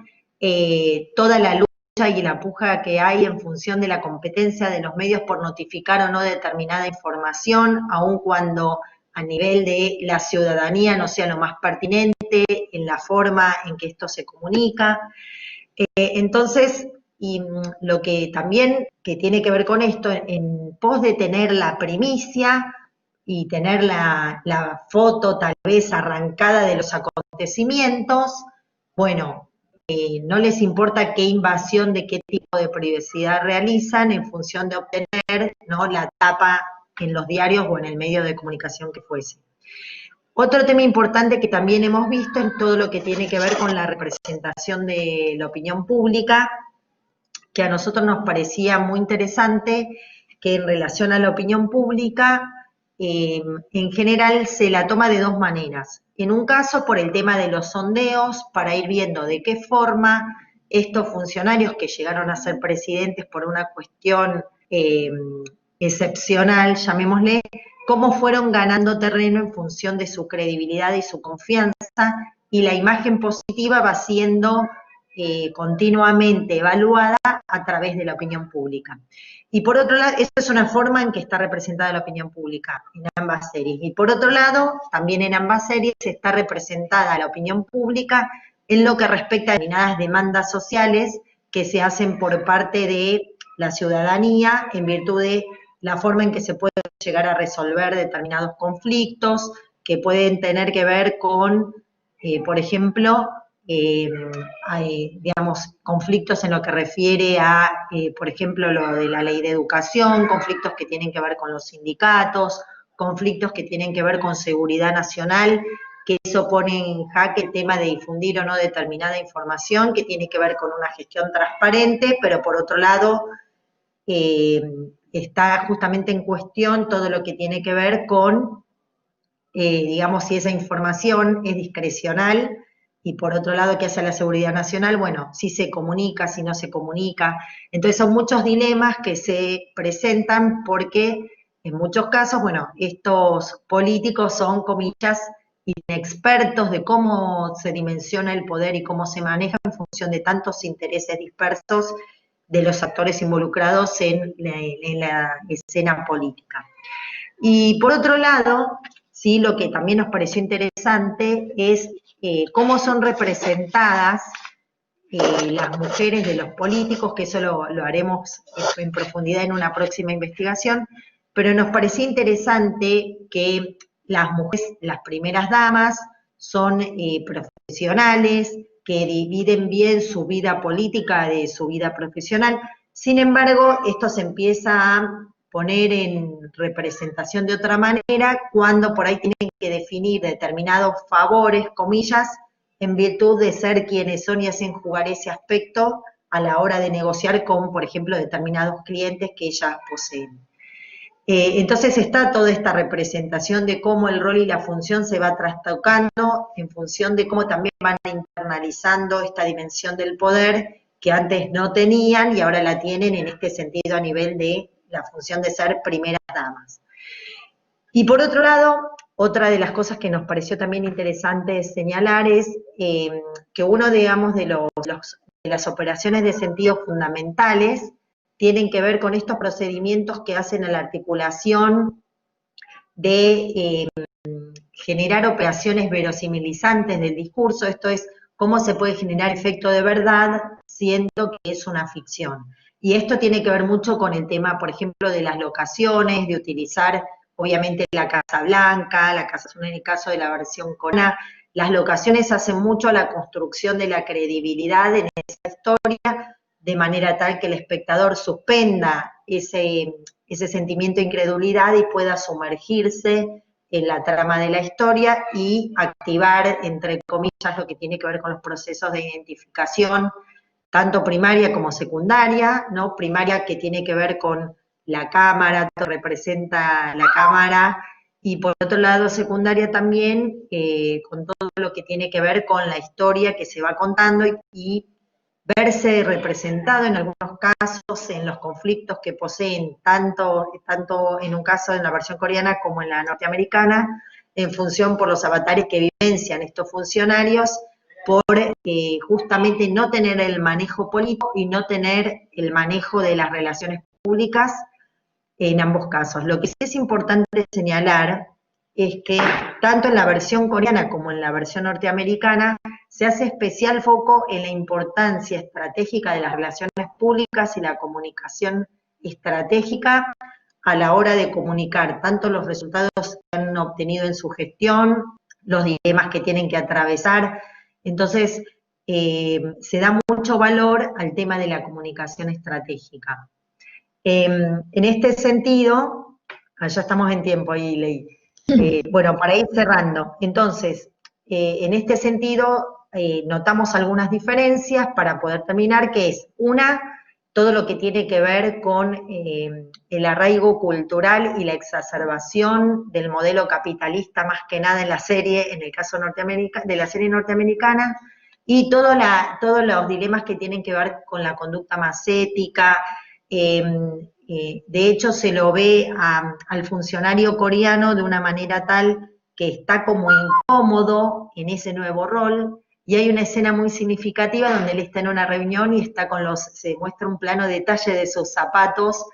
toda la lucha y la puja que hay en función de la competencia de los medios por notificar o no determinada información, aun cuando a nivel de la ciudadanía no sea lo más pertinente en la forma en que esto se comunica. Entonces, y lo que también que tiene que ver con esto, en pos de tener la primicia y tener la foto tal vez arrancada de los acontecimientos, bueno, no les importa qué invasión de qué tipo de privacidad realizan en función de obtener, ¿no?, la tapa en los diarios o en el medio de comunicación que fuese. Otro tema importante que también hemos visto es todo lo que tiene que ver con la representación de la opinión pública, que a nosotros nos parecía muy interesante que en relación a la opinión pública, en general se la toma de dos maneras. En un caso por el tema de los sondeos, para ir viendo de qué forma estos funcionarios que llegaron a ser presidentes por una cuestión excepcional, llamémosle, cómo fueron ganando terreno en función de su credibilidad y su confianza, y la imagen positiva va siendo continuamente evaluada a través de la opinión pública. Y por otro lado, esa es una forma en que está representada la opinión pública en ambas series. Y por otro lado, también en ambas series está representada la opinión pública en lo que respecta a determinadas demandas sociales que se hacen por parte de la ciudadanía en virtud de la forma en que se puede llegar a resolver determinados conflictos que pueden tener que ver con, por ejemplo, digamos, conflictos en lo que refiere a, por ejemplo, lo de la ley de educación, conflictos que tienen que ver con los sindicatos, conflictos que tienen que ver con seguridad nacional, que eso pone en jaque el tema de difundir o no determinada información, que tiene que ver con una gestión transparente, pero por otro lado, está justamente en cuestión todo lo que tiene que ver con, digamos, si esa información es discrecional, y por otro lado, ¿qué hace la seguridad nacional? Bueno, si se comunica, si no se comunica. Entonces son muchos dilemas que se presentan porque en muchos casos, bueno, estos políticos son, comillas, inexpertos de cómo se dimensiona el poder y cómo se maneja en función de tantos intereses dispersos de los actores involucrados en la escena política. Y por otro lado, sí, lo que también nos pareció interesante es cómo son representadas las mujeres de los políticos, que eso lo haremos en profundidad en una próxima investigación, pero nos parecía interesante que las mujeres, las primeras damas, son profesionales, que dividen bien su vida política de su vida profesional. Sin embargo, esto se empieza a poner en representación de otra manera cuando por ahí tienen que definir determinados favores, comillas, en virtud de ser quienes son y hacen jugar ese aspecto a la hora de negociar con, por ejemplo, determinados clientes que ellas poseen. Entonces está toda esta representación de cómo el rol y la función se va trastocando en función de cómo también van internalizando esta dimensión del poder que antes no tenían y ahora la tienen en este sentido a nivel de la función de ser primeras damas. Y por otro lado, otra de las cosas que nos pareció también interesante señalar es que uno, digamos, de las operaciones de sentido fundamentales tienen que ver con estos procedimientos que hacen a la articulación de generar operaciones verosimilizantes del discurso, esto es, cómo se puede generar efecto de verdad siendo que es una ficción. Y esto tiene que ver mucho con el tema, por ejemplo, de las locaciones, de utilizar, obviamente, la Casa Blanca, la Casa Azul en el caso de la versión coreana. Las locaciones hacen mucho a la construcción de la credibilidad en esa historia, de manera tal que el espectador suspenda ese sentimiento de incredulidad y pueda sumergirse en la trama de la historia y activar, entre comillas, lo que tiene que ver con los procesos de identificación, tanto primaria como secundaria, ¿no? Primaria que tiene que ver con la cámara, representa la cámara, y por otro lado secundaria también, con todo lo que tiene que ver con la historia que se va contando y verse representado en algunos casos en los conflictos que poseen, tanto en un caso en la versión coreana como en la norteamericana, en función por los avatares que vivencian estos funcionarios, por justamente no tener el manejo político y no tener el manejo de las relaciones públicas en ambos casos. Lo que sí es importante señalar es que tanto en la versión coreana como en la versión norteamericana se hace especial foco en la importancia estratégica de las relaciones públicas y la comunicación estratégica a la hora de comunicar tanto los resultados que han obtenido en su gestión, los dilemas que tienen que atravesar. Entonces, se da mucho valor al tema de la comunicación estratégica. En este sentido, ya estamos en tiempo ahí, Ley. Bueno, para ir cerrando, entonces, en este sentido, notamos algunas diferencias para poder terminar, que es, una, todo lo que tiene que ver con el arraigo cultural y la exacerbación del modelo capitalista, más que nada en la serie, en el caso de la serie norteamericana, y todos los dilemas que tienen que ver con la conducta más ética. De hecho, se lo ve al funcionario coreano de una manera tal que está como incómodo en ese nuevo rol, y hay una escena muy significativa donde él está en una reunión y está se muestra un plano detalle de sus zapatos,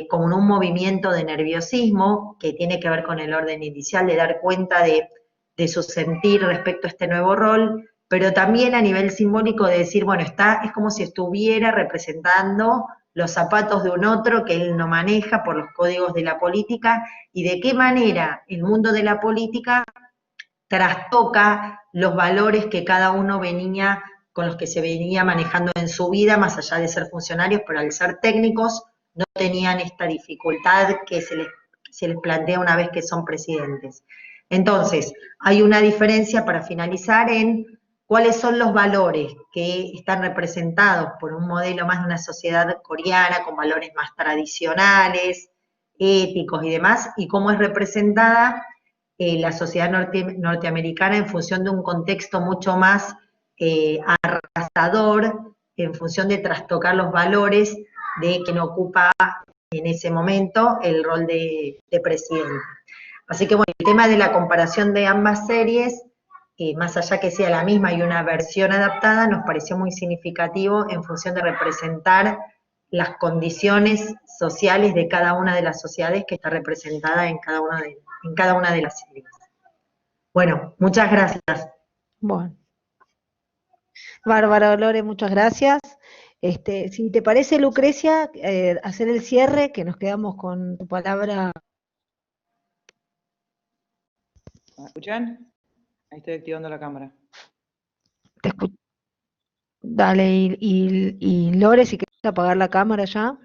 como en un movimiento de nerviosismo que tiene que ver con el orden inicial, de dar cuenta de su sentir respecto a este nuevo rol, pero también a nivel simbólico de decir, bueno, es como si estuviera representando los zapatos de un otro que él no maneja por los códigos de la política, y de qué manera el mundo de la política trastoca los valores que cada uno venía, con los que se venía manejando en su vida, más allá de ser funcionarios, pero al ser técnicos no tenían esta dificultad que se les plantea una vez que son presidentes. Entonces, hay una diferencia, para finalizar, en cuáles son los valores que están representados por un modelo más de una sociedad coreana, con valores más tradicionales, éticos y demás, y cómo es representada la sociedad norteamericana en función de un contexto mucho más arrasador, en función de trastocar los valores de quien ocupa en ese momento el rol de presidente. Así que bueno, el tema de la comparación de ambas series, más allá que sea la misma y una versión adaptada, nos pareció muy significativo en función de representar las condiciones sociales de cada una de las sociedades que está representada en cada una de las series. Bueno, muchas gracias. Bueno, bárbaro, Lore, muchas gracias. Si te parece, Lucrecia, hacer el cierre, que nos quedamos con tu palabra. ¿Me escuchan? Ahí estoy activando la cámara. Dale, y Lore, si quieres apagar la cámara ya.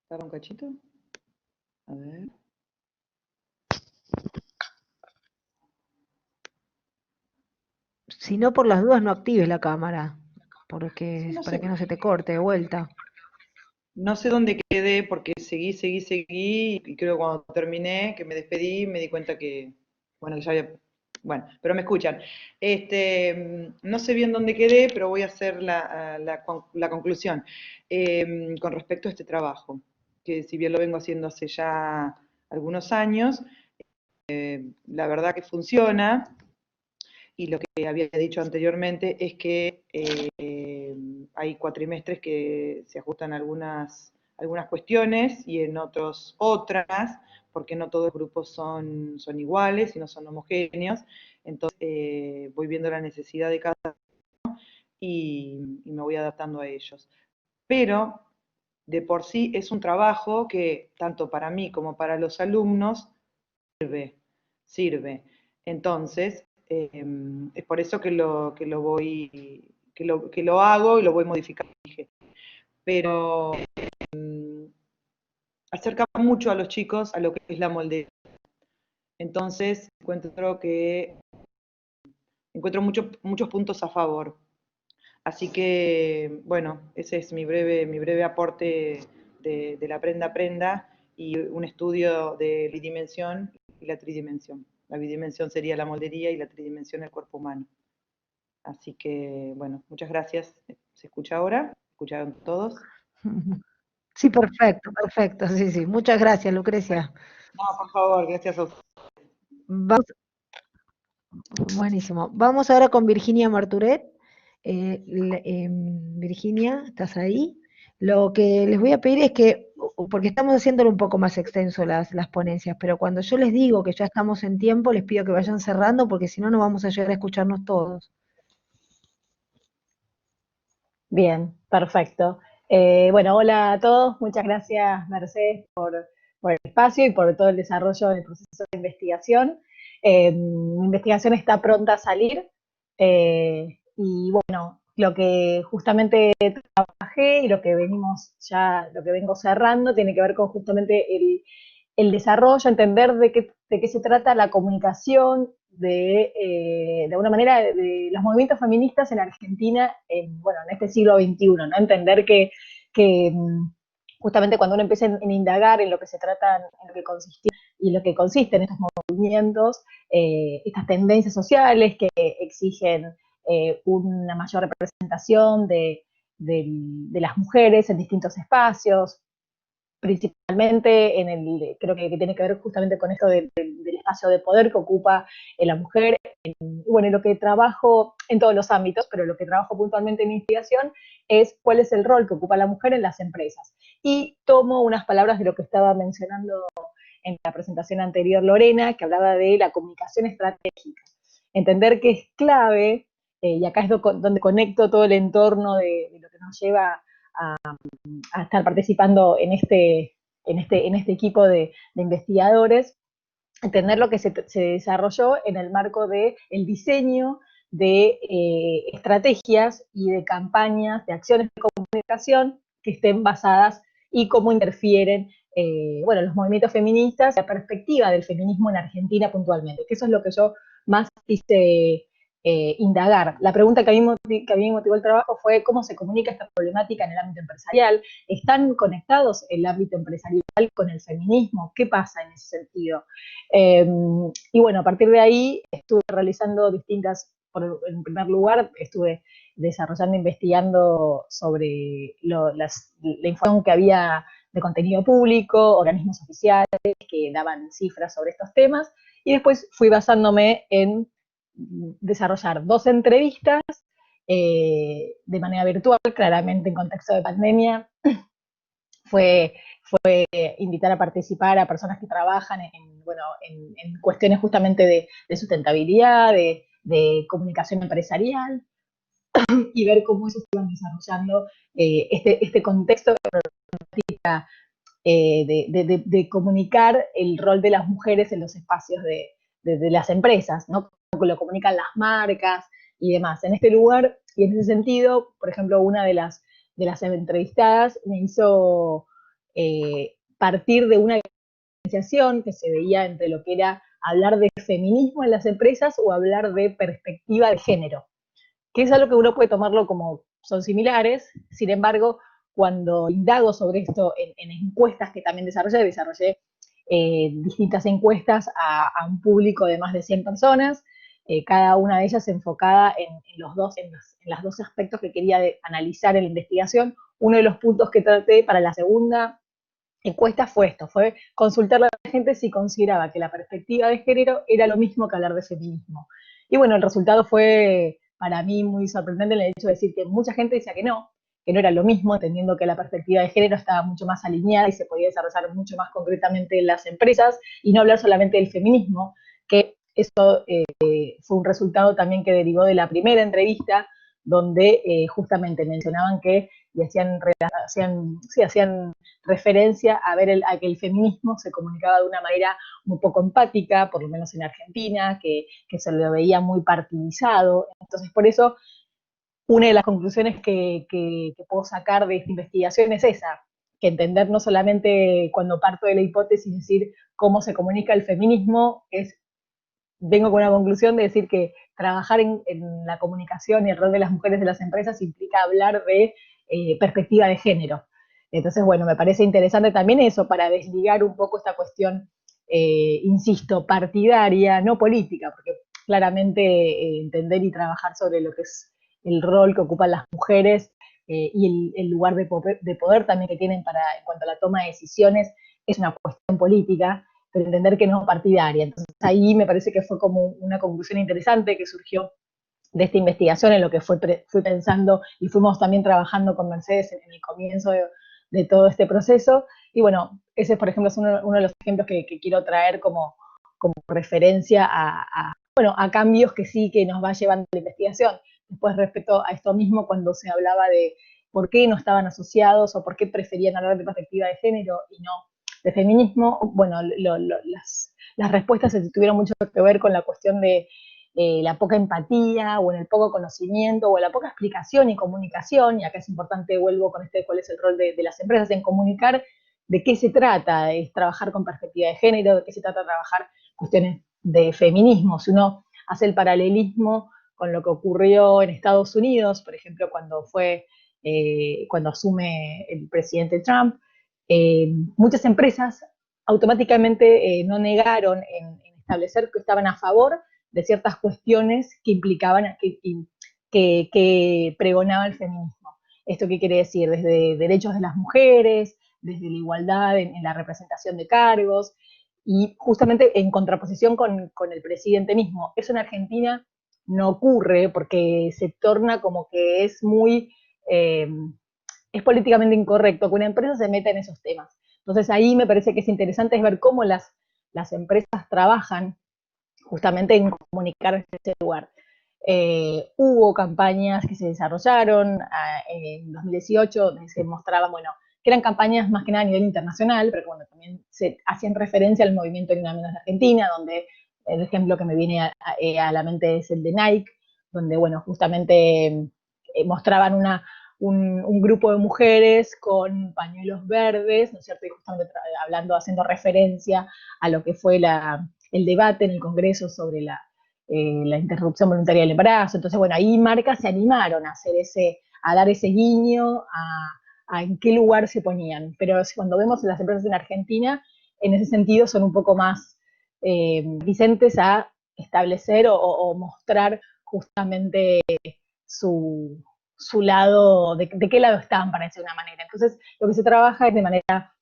¿Para un cachito? A ver. Si no, por las dudas, no actives la cámara, porque Sí, no para sé. que no se te corte de vuelta. No sé dónde quedé porque seguí y creo que cuando terminé, que me despedí, me di cuenta que, bueno, ya había, bueno, pero me escuchan. No sé bien dónde quedé, pero voy a hacer la conclusión con respecto a este trabajo, que si bien lo vengo haciendo hace ya algunos años, la verdad que funciona. Y lo que había dicho anteriormente es que hay cuatrimestres que se ajustan a algunas cuestiones y en otros otras, porque no todos los grupos son iguales y no son homogéneos. Entonces voy viendo la necesidad de cada uno y me voy adaptando a ellos. Pero de por sí es un trabajo que tanto para mí como para los alumnos sirve. Entonces, es por eso que lo hago y lo voy modificando. Pero acerca mucho a los chicos a lo que es la moldería. Entonces, encuentro muchos puntos a favor. Así que, bueno, ese es mi breve aporte de la Aprenda y un estudio de bidimensión y la tridimensión. La bidimensión sería la moldería y la tridimensión el cuerpo humano. Así que, bueno, muchas gracias. ¿Se escucha ahora? ¿Escucharon todos? Sí, perfecto, perfecto. Sí, sí. Muchas gracias, Lucrecia. No, por favor, gracias a ustedes. Buenísimo. Vamos ahora con Virginia Marturet. Virginia, ¿estás ahí? Lo que les voy a pedir es que, porque estamos haciéndolo un poco más extenso las ponencias, pero cuando yo les digo que ya estamos en tiempo, les pido que vayan cerrando, porque si no, no vamos a llegar a escucharnos todos. Bien, perfecto. Bueno, hola a todos. Muchas gracias, Mercedes, por el espacio y por todo el desarrollo del proceso de investigación. Mi investigación está pronta a salir y bueno, lo que justamente trabajé y lo que vengo cerrando tiene que ver con justamente el desarrollo, entender de qué se trata la comunicación de alguna manera, de los movimientos feministas en Argentina, en este siglo XXI, ¿no? Entender que justamente cuando uno empieza a indagar en lo que se trata, en lo que consiste y lo que consisten estos movimientos movimientos, estas tendencias sociales que exigen una mayor representación de las mujeres en distintos espacios, principalmente creo que tiene que ver justamente con esto del espacio de poder que ocupa la mujer, bueno, lo que trabajo en todos los ámbitos, pero lo que trabajo puntualmente en investigación es cuál es el rol que ocupa la mujer en las empresas. Y tomo unas palabras de lo que estaba mencionando en la presentación anterior Lorena, que hablaba de la comunicación estratégica. Entender que es clave, y acá es donde conecto todo el entorno de lo que nos lleva a estar participando en este equipo de investigadores, entender lo que se desarrolló en el marco del diseño de estrategias y de campañas, de acciones de comunicación que estén basadas y cómo interfieren bueno, los movimientos feministas, la perspectiva del feminismo en Argentina puntualmente, que eso es lo que yo más quise indagar. La pregunta que a mí me motivó el trabajo fue cómo se comunica esta problemática en el ámbito empresarial. ¿Están conectados el ámbito empresarial con el feminismo? ¿Qué pasa en ese sentido? Y bueno, a partir de ahí estuve realizando en primer lugar, estuve desarrollando, investigando sobre la información que había de contenido público, organismos oficiales que daban cifras sobre estos temas, y después fui basándome en desarrollar 2 entrevistas de manera virtual, claramente en contexto de pandemia. Fue invitar a participar a personas que trabajan en cuestiones justamente de sustentabilidad, de comunicación empresarial, y ver cómo ellos iban desarrollando este contexto de comunicar el rol de las mujeres en los espacios de las empresas, ¿no? Cómo lo comunican las marcas y demás. En este lugar, y en ese sentido, por ejemplo, una de las entrevistadas me hizo partir de una diferenciación que se veía entre lo que era hablar de feminismo en las empresas o hablar de perspectiva de género, que es algo que uno puede tomarlo como son similares. Sin embargo, cuando indago sobre esto en encuestas que también desarrollé distintas encuestas a un público de más de 100 personas, cada una de ellas enfocada en los dos aspectos que quería analizar en la investigación. Uno de los puntos que traté para la segunda encuesta fue consultarle a la gente si consideraba que la perspectiva de género era lo mismo que hablar de feminismo. Y bueno, el resultado fue para mí muy sorprendente en el hecho de decir que mucha gente decía que no era lo mismo, entendiendo que la perspectiva de género estaba mucho más alineada y se podía desarrollar mucho más concretamente en las empresas, y no hablar solamente del feminismo, que eso fue un resultado también que derivó de la primera entrevista, donde justamente mencionaban que y hacían referencia a que el feminismo se comunicaba de una manera un poco empática, por lo menos en Argentina, que se lo veía muy partidizado. Entonces, por eso, una de las conclusiones que puedo sacar de esta investigación es esa, que entender no solamente cuando parto de la hipótesis, decir cómo se comunica el feminismo, vengo con una conclusión de decir que trabajar en la comunicación y el rol de las mujeres en las empresas implica hablar de perspectiva de género. Entonces, bueno, me parece interesante también eso para desligar un poco esta cuestión, insisto, partidaria, no política, porque claramente entender y trabajar sobre lo que es el rol que ocupan las mujeres y el lugar de poder también que tienen en cuanto a la toma de decisiones es una cuestión política, pero entender que no partidaria. Entonces ahí me parece que fue como una conclusión interesante que surgió de esta investigación, en lo que fui pensando y fuimos también trabajando con Mercedes en el comienzo de todo este proceso. Y bueno, ese por ejemplo es uno de los ejemplos que quiero traer como referencia a cambios que sí que nos va llevando la investigación. Después, respecto a esto mismo, cuando se hablaba de por qué no estaban asociados o por qué preferían hablar de perspectiva de género y no de feminismo, bueno, las respuestas tuvieron mucho que ver con la cuestión de la poca empatía o en el poco conocimiento o la poca explicación y comunicación, y acá es importante, vuelvo con cuál es el rol de las empresas en comunicar de qué se trata, es trabajar con perspectiva de género, de qué se trata trabajar cuestiones de feminismo. Si uno hace el paralelismo con lo que ocurrió en Estados Unidos, por ejemplo, cuando asume el presidente Trump, muchas empresas automáticamente no negaron en establecer que estaban a favor de ciertas cuestiones que implicaban, que pregonaba el feminismo. ¿Esto qué quiere decir? Desde derechos de las mujeres, desde la igualdad en la representación de cargos, y justamente en contraposición con el presidente mismo. Eso en Argentina no ocurre porque se torna como que es muy, es políticamente incorrecto que una empresa se meta en esos temas. Entonces ahí me parece que es interesante ver cómo las empresas trabajan justamente en comunicar desde ese lugar. Hubo campañas que se desarrollaron en 2018 donde se mostraban, bueno, que eran campañas más que nada a nivel internacional, pero bueno, también se hacían referencia al movimiento Ni Una Menos de Argentina, donde el ejemplo que me viene a la mente es el de Nike, donde, bueno, justamente mostraban un grupo de mujeres con pañuelos verdes, ¿no es cierto? Y justamente haciendo referencia a lo que fue el debate en el Congreso sobre la interrupción voluntaria del embarazo. Entonces, bueno, ahí marcas se animaron a dar ese guiño a en qué lugar se ponían. Pero cuando vemos las empresas en Argentina, en ese sentido son un poco más reticentes a establecer o mostrar justamente su lado, de qué lado están, para decir de una manera. Entonces, lo que se trabaja es de manera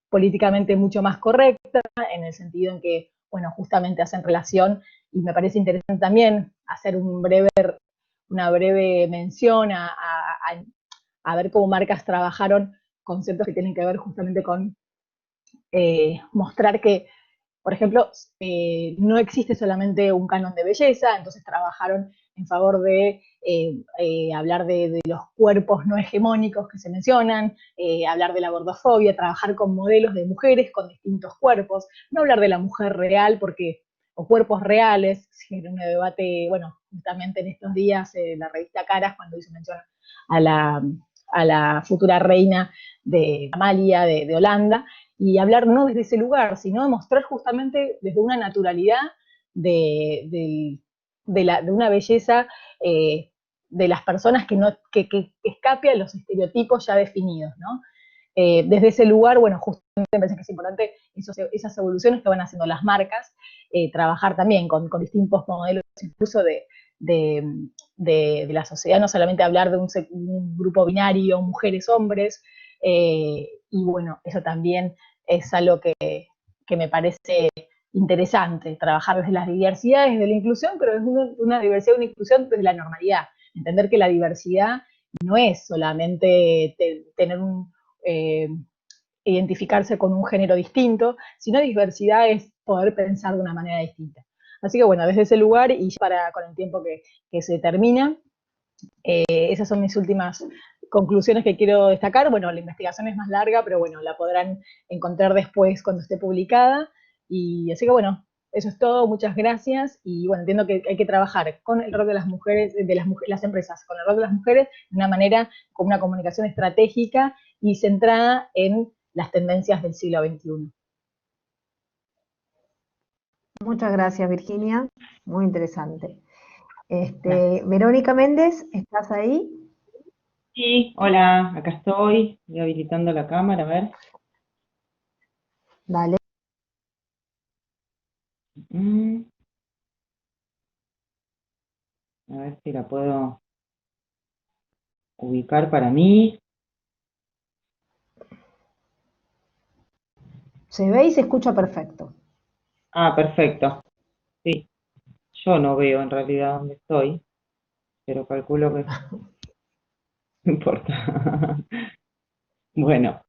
políticamente mucho más correcta, en el sentido en que, bueno, justamente hacen relación, y me parece interesante también hacer una breve mención a ver cómo marcas trabajaron conceptos que tienen que ver justamente con mostrar que, por ejemplo, no existe solamente un canon de belleza, entonces trabajaron en favor de hablar de los cuerpos no hegemónicos que se mencionan, hablar de la gordofobia, trabajar con modelos de mujeres con distintos cuerpos, no hablar de la mujer real, o cuerpos reales, si era un debate, bueno, justamente en estos días la revista Caras, cuando hizo mención a la futura reina de Amalia de Holanda, y hablar no desde ese lugar, sino mostrar justamente desde una naturalidad de una belleza de las personas que escape a los estereotipos ya definidos, ¿no? Desde ese lugar, bueno, justamente me parece que es importante esas evoluciones que van haciendo las marcas, trabajar también con distintos modelos, incluso de la sociedad, no solamente hablar de un grupo binario, mujeres, hombres, y bueno, eso también es algo que me parece interesante, trabajar desde las diversidades, desde la inclusión, pero es una diversidad, una inclusión desde la normalidad. Entender que la diversidad no es solamente tener identificarse con un género distinto, sino diversidad es poder pensar de una manera distinta. Así que bueno, desde ese lugar y con el tiempo que se termina, esas son mis últimas conclusiones que quiero destacar. Bueno, la investigación es más larga, pero bueno, la podrán encontrar después cuando esté publicada. Y así que bueno, eso es todo, muchas gracias. Y bueno, entiendo que hay que trabajar con el rol de las mujeres, las empresas, con el rol de las mujeres, de una manera, con una comunicación estratégica y centrada en las tendencias del siglo XXI. Muchas gracias, Virginia. Muy interesante. Verónica Méndez, ¿estás ahí? Sí, hola, acá estoy habilitando la cámara, a ver. Dale. A ver si la puedo ubicar para mí. Se ve y se escucha perfecto. Ah, perfecto. Sí, yo no veo en realidad dónde estoy, pero calculo que no importa. Bueno,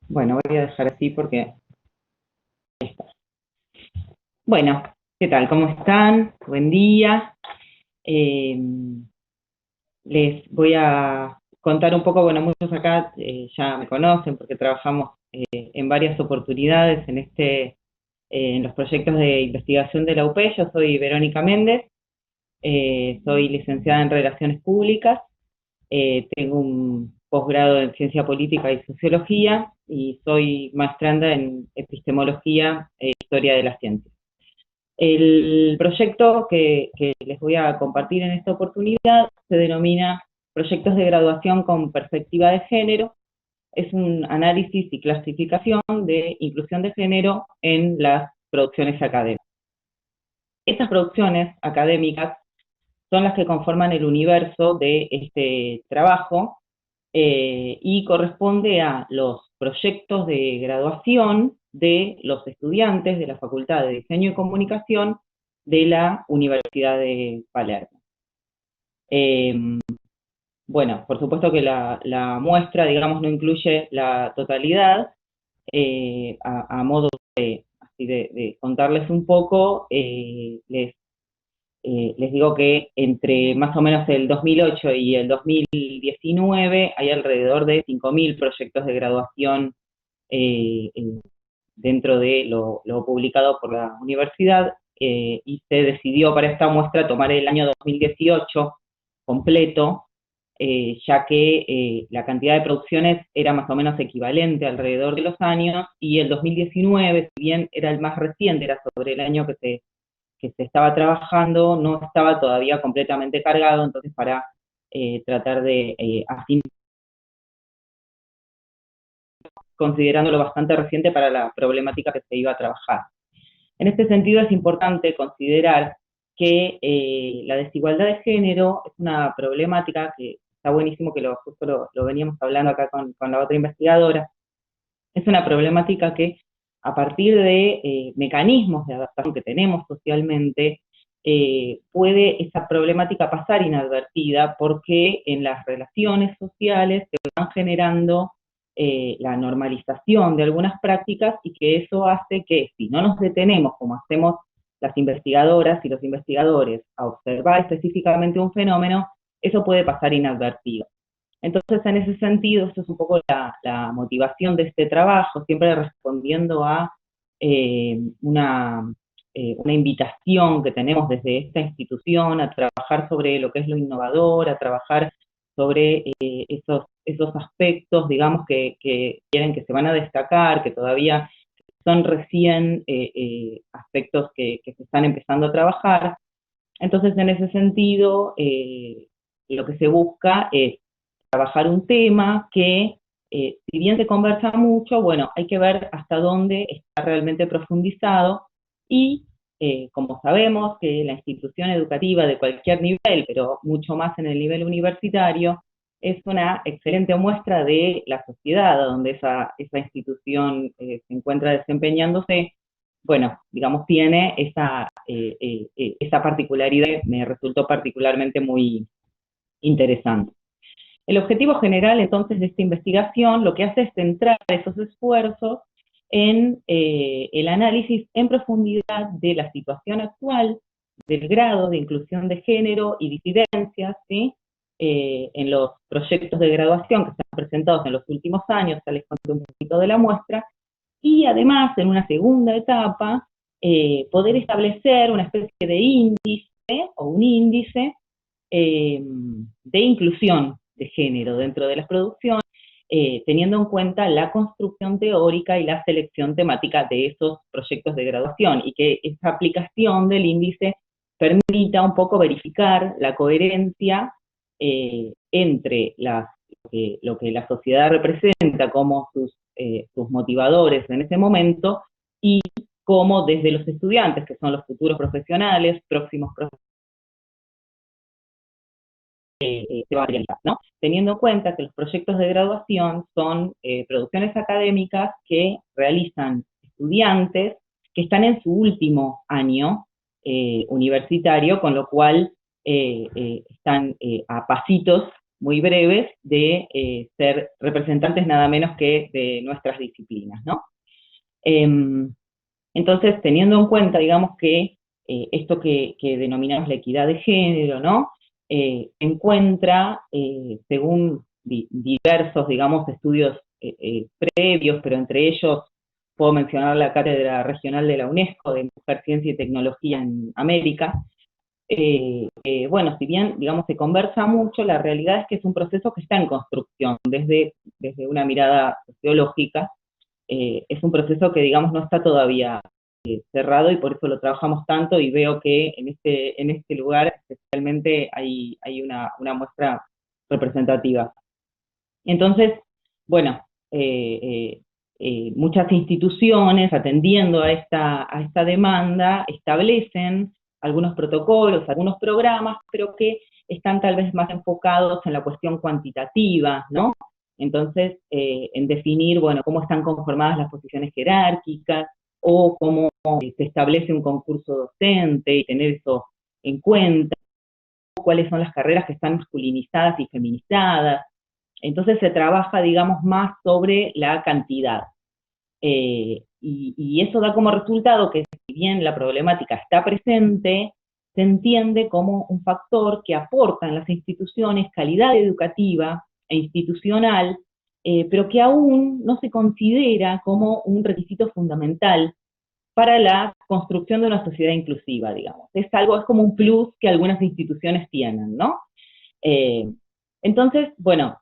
voy a dejar así porque ahí está. Bueno, ¿qué tal? ¿Cómo están? Buen día. Les voy a contar un poco, bueno, muchos acá ya me conocen porque trabajamos en varias oportunidades en los proyectos de investigación de la UP. Yo soy Verónica Méndez, soy licenciada en Relaciones Públicas, tengo un posgrado en Ciencia Política y Sociología y soy maestranda en Epistemología e Historia de las Ciencias. El proyecto que les voy a compartir en esta oportunidad se denomina Proyectos de Graduación con Perspectiva de Género. Es un análisis y clasificación de inclusión de género en las producciones académicas. Esas producciones académicas son las que conforman el universo de este trabajo y corresponde a los proyectos de graduación de los estudiantes de la Facultad de Diseño y Comunicación de la Universidad de Palermo. Bueno, por supuesto que la muestra, digamos, no incluye la totalidad. A modo de contarles un poco, les digo que entre más o menos el 2008 y el 2019 hay alrededor de 5.000 proyectos de graduación dentro de lo publicado por la universidad, y se decidió para esta muestra tomar el año 2018 completo, ya que la cantidad de producciones era más o menos equivalente alrededor de los años, y el 2019, si bien era el más reciente, era sobre el año que se estaba trabajando, no estaba todavía completamente cargado, entonces para tratar de considerándolo bastante reciente para la problemática que se iba a trabajar. En este sentido es importante considerar que la desigualdad de género es una problemática que está buenísimo que justo lo veníamos hablando acá con la otra investigadora. Es una problemática que a partir de mecanismos de adaptación que tenemos socialmente, puede esa problemática pasar inadvertida porque en las relaciones sociales se van generando la normalización de algunas prácticas, y que eso hace que si no nos detenemos, como hacemos las investigadoras y los investigadores, a observar específicamente un fenómeno, eso puede pasar inadvertido. Entonces, en ese sentido, esto es un poco la motivación de este trabajo, siempre respondiendo a una invitación que tenemos desde esta institución a trabajar sobre lo que es lo innovador, a trabajar sobre esos aspectos, digamos, que quieren, que se van a destacar, que todavía son recién aspectos que se están empezando a trabajar. Entonces, en ese sentido, lo que se busca es trabajar un tema que, si bien se conversa mucho, bueno, hay que ver hasta dónde está realmente profundizado, y como sabemos que la institución educativa de cualquier nivel, pero mucho más en el nivel universitario, es una excelente muestra de la sociedad donde esa institución se encuentra desempeñándose. Bueno, digamos, tiene esa particularidad, me resultó particularmente muy interesante. El objetivo general, entonces, de esta investigación lo que hace es centrar esos esfuerzos en el análisis en profundidad de la situación actual, del grado de inclusión de género y disidencias, ¿sí? En los proyectos de graduación que se han presentado en los últimos años, ya les conté un poquito de la muestra, y además, en una segunda etapa, poder establecer una especie de índice, o un índice de inclusión de género dentro de las producciones, teniendo en cuenta la construcción teórica y la selección temática de esos proyectos de graduación, y que esa aplicación del índice permita un poco verificar la coherencia entre lo que la sociedad representa como sus motivadores en ese momento, y cómo desde los estudiantes, que son los futuros profesionales, próximos profesionales, se va a realizar, ¿no? Teniendo en cuenta que los proyectos de graduación son producciones académicas que realizan estudiantes que están en su último año universitario, con lo cual están a pasitos muy breves de ser representantes nada menos que de nuestras disciplinas, ¿no? Entonces, teniendo en cuenta, digamos, que esto que denominamos la equidad de género, ¿no? Se encuentra, según diversos, digamos, estudios previos, pero entre ellos puedo mencionar la Cátedra Regional de la UNESCO de Mujer, Ciencia y Tecnología en América. Bueno, si bien, digamos, se conversa mucho, la realidad es que es un proceso que está en construcción desde una mirada sociológica. Es un proceso que, digamos, no está todavía cerrado, y por eso lo trabajamos tanto, y veo que en este lugar especialmente hay una muestra representativa. Entonces, bueno, muchas instituciones, atendiendo a esta demanda, establecen algunos protocolos, algunos programas, pero que están tal vez más enfocados en la cuestión cuantitativa, ¿no? Entonces, en definir, bueno, cómo están conformadas las posiciones jerárquicas, o cómo se establece un concurso docente, y tener eso en cuenta, cuáles son las carreras que están masculinizadas y feminizadas. Entonces se trabaja, digamos, más sobre la cantidad. Y eso da como resultado que, si bien la problemática está presente, se entiende como un factor que aporta en las instituciones calidad educativa e institucional, pero que aún no se considera como un requisito fundamental para la construcción de una sociedad inclusiva, digamos. Es como un plus que algunas instituciones tienen, ¿no? Entonces, bueno,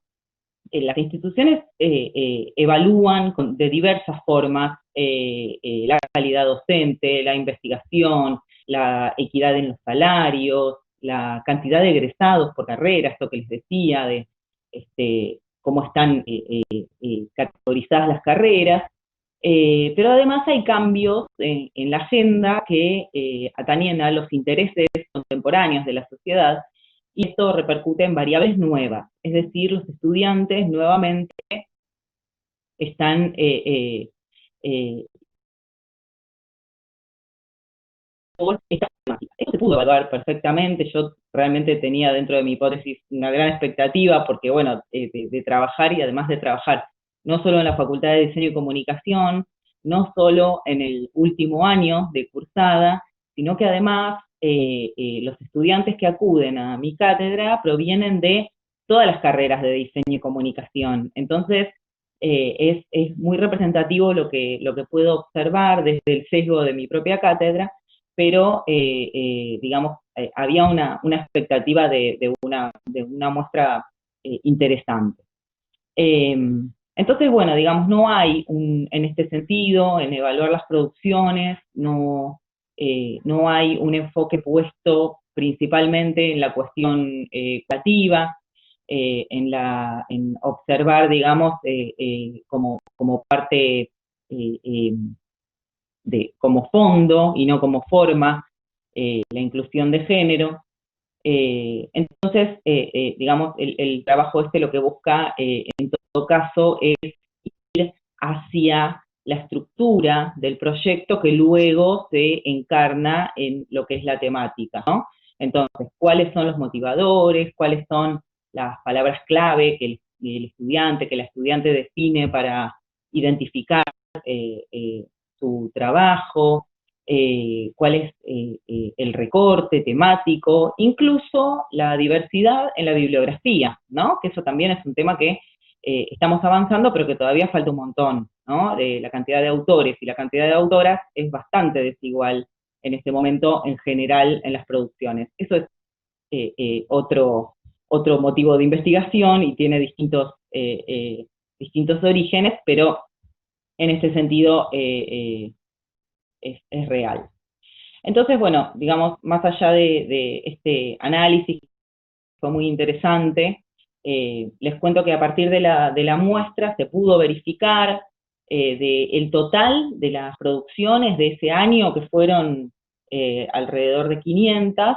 las instituciones evalúan de diversas formas la calidad docente, la investigación, la equidad en los salarios, la cantidad de egresados por carrera, esto que les decía, de cómo están categorizadas las carreras, pero además hay cambios en la agenda que atañen a los intereses contemporáneos de la sociedad, y esto repercute en variables nuevas, es decir, los estudiantes nuevamente están por esta temática. Esto se pudo evaluar perfectamente, yo realmente tenía dentro de mi hipótesis una gran expectativa, porque bueno, de trabajar, y además de trabajar no solo en la Facultad de Diseño y Comunicación, no solo en el último año de cursada, sino que además los estudiantes que acuden a mi cátedra provienen de todas las carreras de diseño y comunicación. Entonces, es muy representativo lo que puedo observar desde el sesgo de mi propia cátedra, pero, digamos, había una expectativa de una muestra interesante. Entonces, bueno, digamos, no hay en este sentido, en evaluar las producciones, no hay un enfoque puesto principalmente en la cuestión creativa, en observar, digamos, como parte, como fondo y no como forma, la inclusión de género. Entonces, digamos, el trabajo lo que busca, en todo caso, es ir hacia la estructura del proyecto que luego se encarna en lo que es la temática, ¿no? Entonces, ¿cuáles son los motivadores? ¿Cuáles son las palabras clave que la estudiante define para identificar su trabajo? Cuál es el recorte temático, incluso la diversidad en la bibliografía, ¿no? Que eso también es un tema que estamos avanzando, pero que todavía falta un montón, ¿no? La cantidad de autores y la cantidad de autoras es bastante desigual en este momento, en general, en las producciones. Eso es otro motivo de investigación, y tiene distintos orígenes, pero en este sentido es real. Entonces, bueno, digamos, más allá de este análisis, que fue muy interesante, les cuento que a partir de la muestra se pudo verificar el total de las producciones de ese año, que fueron alrededor de 500,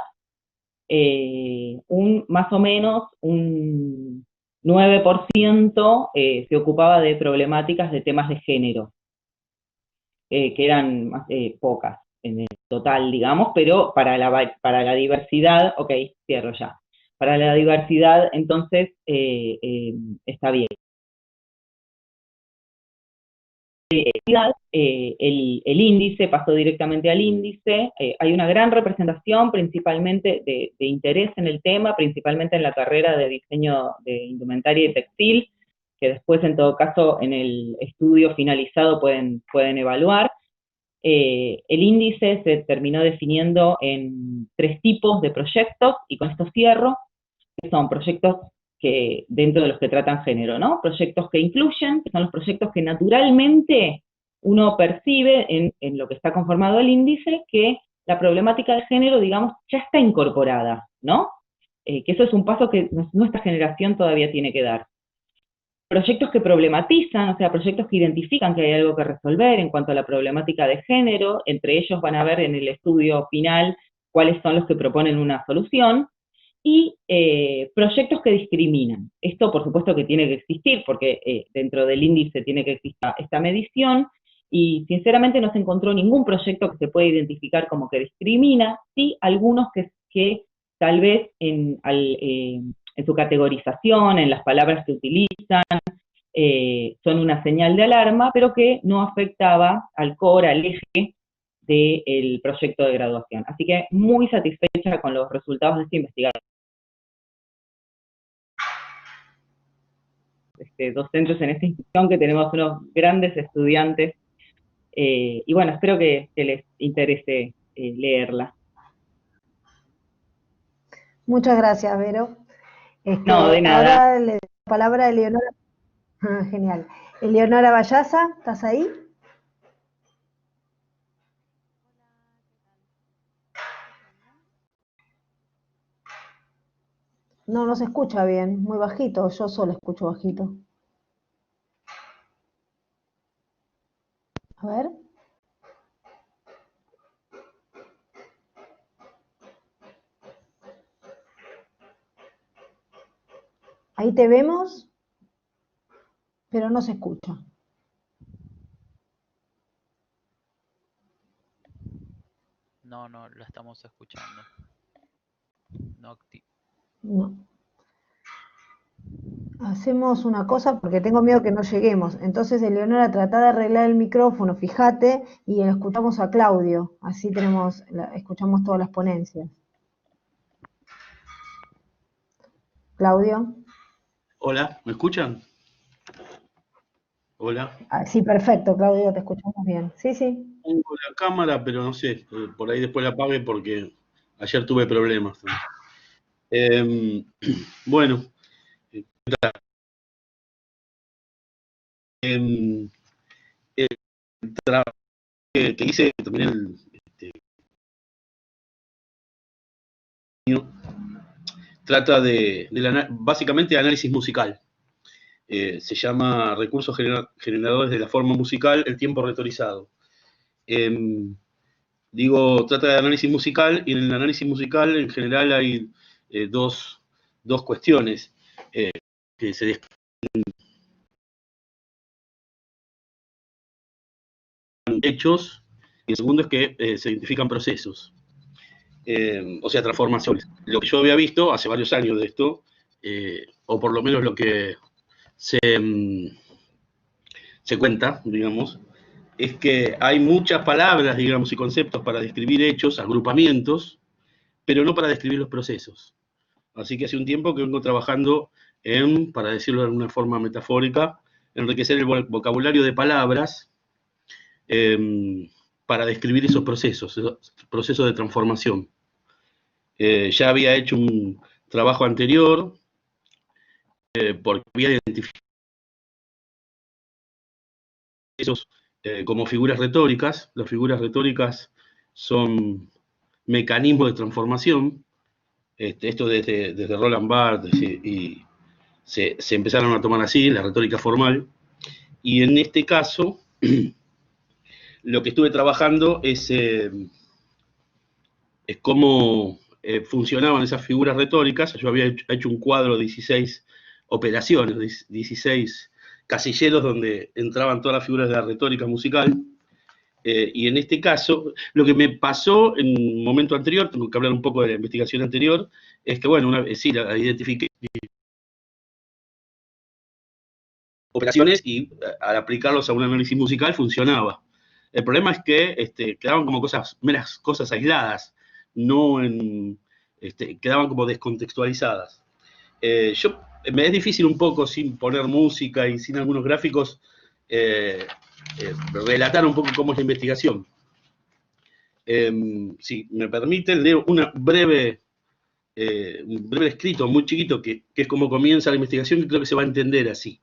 más o menos un 9% se ocupaba de problemáticas de temas de género, que eran pocas en el total, digamos, pero para la diversidad, ok, cierro ya. Para la diversidad, entonces, está bien. El índice, pasó directamente al índice, hay una gran representación principalmente de interés en el tema, principalmente en la carrera de diseño de indumentaria y textil, que después en todo caso en el estudio finalizado pueden evaluar. El índice se terminó definiendo en 3 tipos de proyectos, y con esto cierro, que son proyectos que dentro de los que tratan género, ¿no? Proyectos que incluyen, que son los proyectos que naturalmente uno percibe en lo que está conformado el índice, que la problemática de género, digamos, ya está incorporada, ¿no? Que eso es un paso que nuestra generación todavía tiene que dar. Proyectos que problematizan, o sea, proyectos que identifican que hay algo que resolver en cuanto a la problemática de género, entre ellos van a ver en el estudio final cuáles son los que proponen una solución, y proyectos que discriminan. Esto, por supuesto, que tiene que existir, porque dentro del índice tiene que existir esta medición, y sinceramente no se encontró ningún proyecto que se pueda identificar como que discrimina, sí algunos que tal vez en su categorización, en las palabras que utilizan, son una señal de alarma, pero que no afectaba al core, al eje del proyecto de graduación. Así que muy satisfecha con los resultados de esta investigación. Docentes en esta institución, que tenemos unos grandes estudiantes, y bueno, espero que les interese leerla. Muchas gracias, Vero. No, de nada. Ahora le doy la palabra a Eleonora. Genial. Eleonora Vallaza, ¿estás ahí? No, no se escucha bien, muy bajito, yo solo escucho bajito. A ver. Ahí te vemos, pero no se escucha. No, no, la estamos escuchando. No. Hacemos una cosa porque tengo miedo que no lleguemos. Entonces, Eleonora, trata de arreglar el micrófono, fíjate, y escuchamos a Claudio. Así escuchamos todas las ponencias. Claudio. Hola, ¿me escuchan? Hola. Sí, perfecto, Claudio, te escuchamos bien. Sí, sí. Pongo la cámara, pero no sé, por ahí después la apague porque ayer tuve problemas. Bueno, el trabajo que hice también trata básicamente de análisis musical. Se llama Recursos Generadores de la Forma Musical, el tiempo retorizado. Trata de análisis musical, y en el análisis musical en general hay dos cuestiones que se describen: hechos, y el segundo es que se identifican procesos, o sea, transformaciones. Lo que yo había visto hace varios años de esto, o por lo menos lo que se cuenta, digamos, es que hay muchas palabras, digamos, y conceptos para describir hechos, agrupamientos, pero no para describir los procesos. Así que hace un tiempo que vengo trabajando en, para decirlo de alguna forma metafórica, enriquecer el vocabulario de palabras para describir esos procesos de transformación. Ya había hecho un trabajo anterior porque había identificado esos como figuras retóricas. Las figuras retóricas son mecanismos de transformación. Esto desde Roland Barthes, y se empezaron a tomar así, la retórica formal. Y en este caso, lo que estuve trabajando es cómo funcionaban esas figuras retóricas. Yo había hecho un cuadro de 16 operaciones, 16 casilleros donde entraban todas las figuras de la retórica musical. Y en este caso, lo que me pasó en un momento anterior, tengo que hablar un poco de la investigación anterior, es que, bueno, sí, la identifiqué operaciones, y al aplicarlos a un análisis musical funcionaba. El problema es que quedaban como meras cosas aisladas, quedaban como descontextualizadas. Me es difícil un poco, sin poner música y sin algunos gráficos, relatar un poco cómo es la investigación. Si me permiten, leo un breve escrito muy chiquito que es como comienza la investigación, y creo que se va a entender así.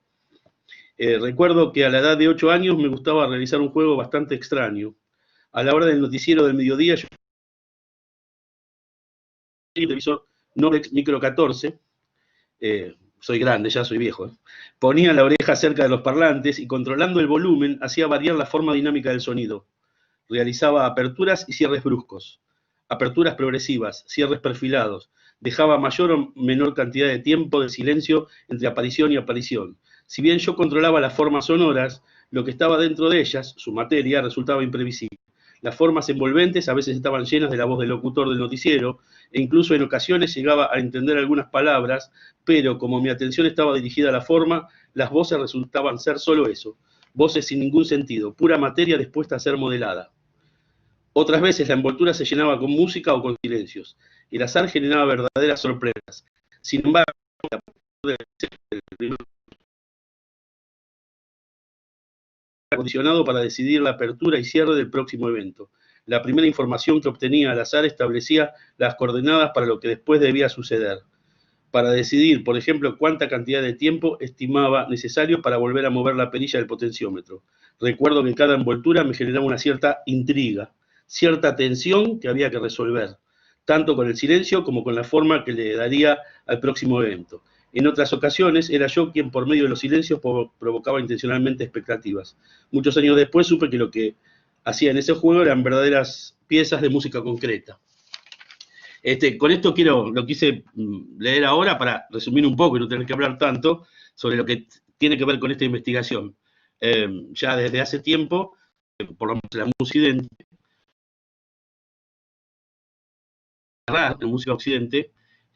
Recuerdo que a la edad de 8 años me gustaba realizar un juego bastante extraño. A la hora del noticiero del mediodía, yo el televisor Novex Micro 14, soy grande, ya soy viejo, ponía la oreja cerca de los parlantes y, controlando el volumen, hacía variar la forma dinámica del sonido. Realizaba aperturas y cierres bruscos. aperturas progresivas, cierres perfilados, dejaba mayor o menor cantidad de tiempo de silencio entre aparición y aparición. Si bien yo controlaba las formas sonoras, lo que estaba dentro de ellas, su materia, resultaba imprevisible. Las formas envolventes a veces estaban llenas de la voz del locutor del noticiero, e incluso en ocasiones llegaba a entender algunas palabras, pero como mi atención estaba dirigida a la forma, las voces resultaban ser solo eso, voces sin ningún sentido, pura materia dispuesta a ser modelada. Otras veces la envoltura se llenaba con música o con silencios. El azar generaba verdaderas sorpresas. Sin embargo, acondicionado para decidir la apertura y cierre del próximo evento. La primera información que obtenía al azar establecía las coordenadas para lo que después debía suceder. Para decidir, por ejemplo, cuánta cantidad de tiempo estimaba necesario para volver a mover la perilla del potenciómetro. Recuerdo que cada envoltura me generaba una cierta intriga, cierta tensión que había que resolver, tanto con el silencio como con la forma que le daría al próximo evento. En otras ocasiones era yo quien por medio de los silencios provocaba intencionalmente expectativas. Muchos años después supe que lo que hacía en ese juego eran verdaderas piezas de música concreta. Con esto lo quise leer ahora para resumir un poco y no tener que hablar tanto sobre lo que tiene que ver con esta investigación. Ya desde hace tiempo, por lo menos la música occidente, la música occidente,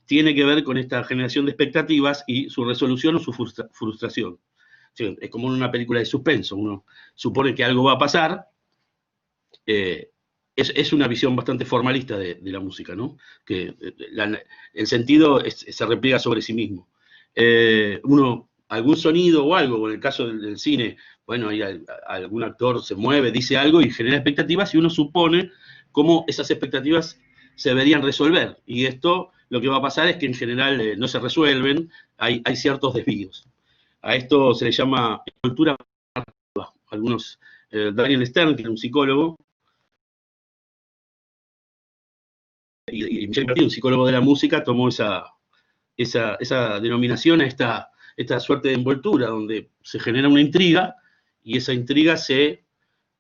tiene que ver con esta generación de expectativas y su resolución o su frustración. Es como en una película de suspenso, uno supone que algo va a pasar. Es una visión bastante formalista de la música, ¿no? Que el sentido se repliega sobre sí mismo. Algún sonido o algo, en el caso del cine, bueno, ahí algún actor se mueve, dice algo y genera expectativas, y uno supone cómo esas expectativas se deberían resolver. Y esto, lo que va a pasar es que en general no se resuelven, hay ciertos desvíos. A esto se le llama cultura. Algunos, Daniel Stern, que era un psicólogo, y Michel Bertin, un psicólogo de la música, tomó esa denominación a esta suerte de envoltura, donde se genera una intriga, y esa intriga se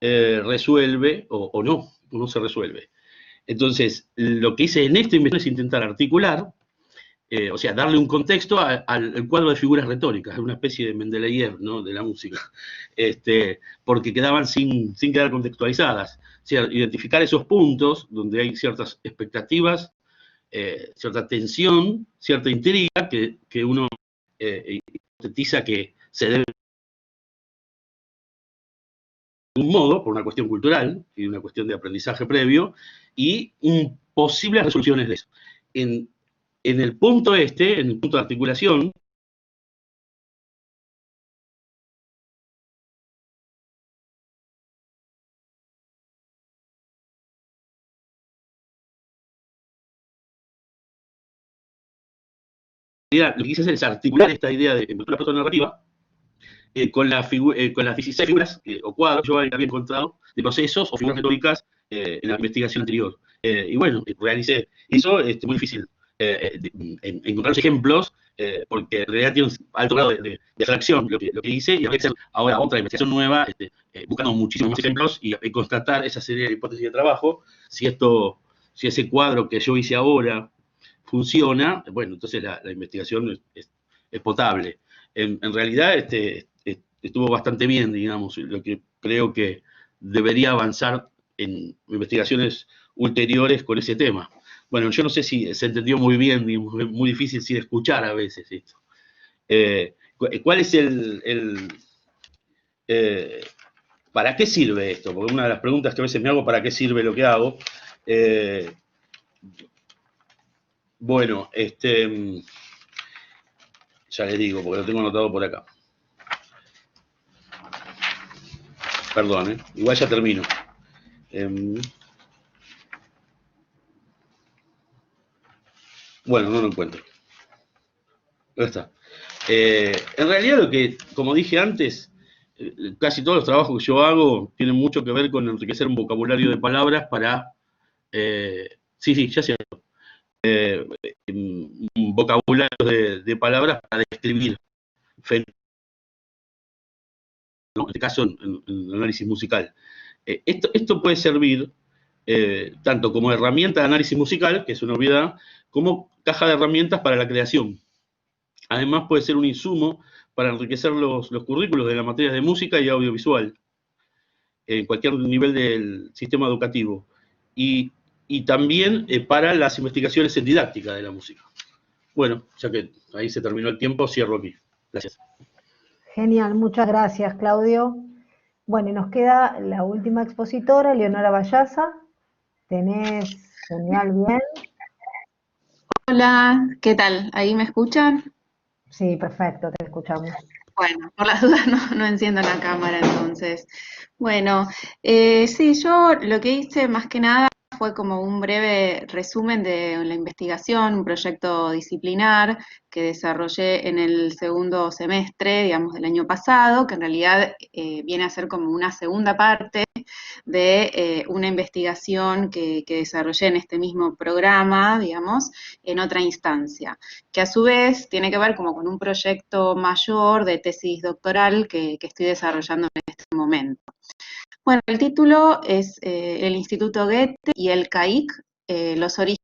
resuelve o no se resuelve. Entonces, lo que hice en esta investigación es intentar articular, o sea, darle un contexto al cuadro de figuras retóricas, una especie de Mendeleev, ¿no?, de la música, porque quedaban sin quedar contextualizadas. O sea, identificar esos puntos donde hay ciertas expectativas, cierta tensión, cierta intriga que uno hipotetiza que se debe de algún modo, por una cuestión cultural y una cuestión de aprendizaje previo, y posibles resoluciones de eso. En el punto en el punto de articulación, lo que quise hacer es articular esta idea de envoltura protonarrativa con las 16 figuras o cuadros que yo había encontrado de procesos o figuras retóricas en la investigación anterior. Y bueno, realicé eso, muy difícil encontrar los ejemplos, porque en realidad tiene un alto grado de abstracción lo que hice, y habría que hacer ahora otra investigación nueva, buscando muchísimos más ejemplos y constatar esa serie de hipótesis de trabajo. Si ese cuadro que yo hice ahora funciona, bueno, entonces la investigación es potable. En realidad estuvo bastante bien, digamos, lo que creo que debería avanzar en investigaciones ulteriores con ese tema. Bueno, yo no sé si se entendió muy bien, digamos, es muy difícil sí de escuchar a veces esto. ¿Cuál es ¿para qué sirve esto? Porque una de las preguntas que a veces me hago, ¿para qué sirve lo que hago? Bueno, ya les digo, porque lo tengo anotado por acá. Perdón, igual ya termino. Bueno, no lo encuentro. Ahí está. En realidad lo que, como dije antes, casi todos los trabajos que yo hago tienen mucho que ver con enriquecer un vocabulario de palabras para... sí, ya sé. Un vocabulario de palabras para describir fenómenos, ¿no? En este caso, en el análisis musical. Esto puede servir tanto como herramienta de análisis musical, que es una obviedad, como caja de herramientas para la creación. Además puede ser un insumo para enriquecer los currículos de las materias de música y audiovisual, en cualquier nivel del sistema educativo. Y también para las investigaciones en didáctica de la música. Bueno, ya que ahí se terminó el tiempo, cierro aquí. Gracias. Genial, muchas gracias, Claudio. Bueno, y nos queda la última expositora, Leonora Vallaza. ¿Tenés señal bien? Hola, ¿qué tal? ¿Ahí me escuchan? Sí, perfecto, te escuchamos. Bueno, por las dudas no enciendo la cámara entonces. Bueno, sí, yo lo que hice más que nada fue como un breve resumen de la investigación, un proyecto disciplinar que desarrollé en el segundo semestre, digamos, del año pasado, que en realidad viene a ser como una segunda parte de una investigación que desarrollé en este mismo programa, digamos, en otra instancia, que a su vez tiene que ver como con un proyecto mayor de tesis doctoral que estoy desarrollando en este momento. Bueno, el título es El Instituto Goethe y el CAIC, los orígenes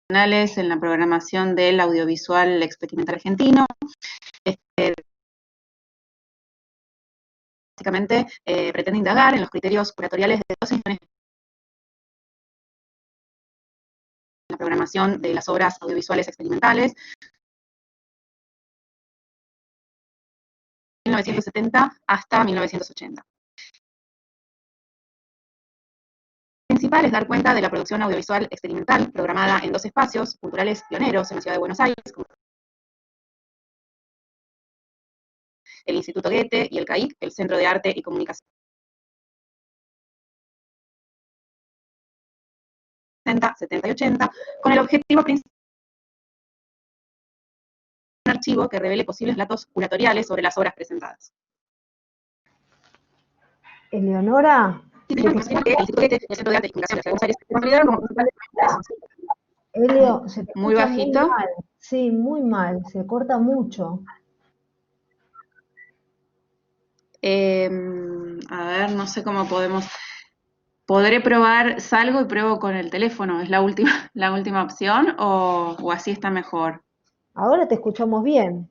en la programación del audiovisual experimental argentino. Básicamente pretende indagar en los criterios curatoriales de dos instituciones en la programación de las obras audiovisuales experimentales, 1970 hasta 1980. Lo principal es dar cuenta de la producción audiovisual experimental programada en dos espacios culturales pioneros en la ciudad de Buenos Aires, como el Instituto Goethe y el CAIC, el Centro de Arte y Comunicación. 60, 70 y 80, con el objetivo principal de un archivo que revele posibles datos curatoriales sobre las obras presentadas. Eleonora, Elio, se te muy escucha bajito. muy mal. Sí, muy mal, se corta mucho. A ver, no sé cómo podemos. ¿Podré probar, salgo y pruebo con el teléfono? ¿Es la última opción o así está mejor? Ahora te escuchamos bien.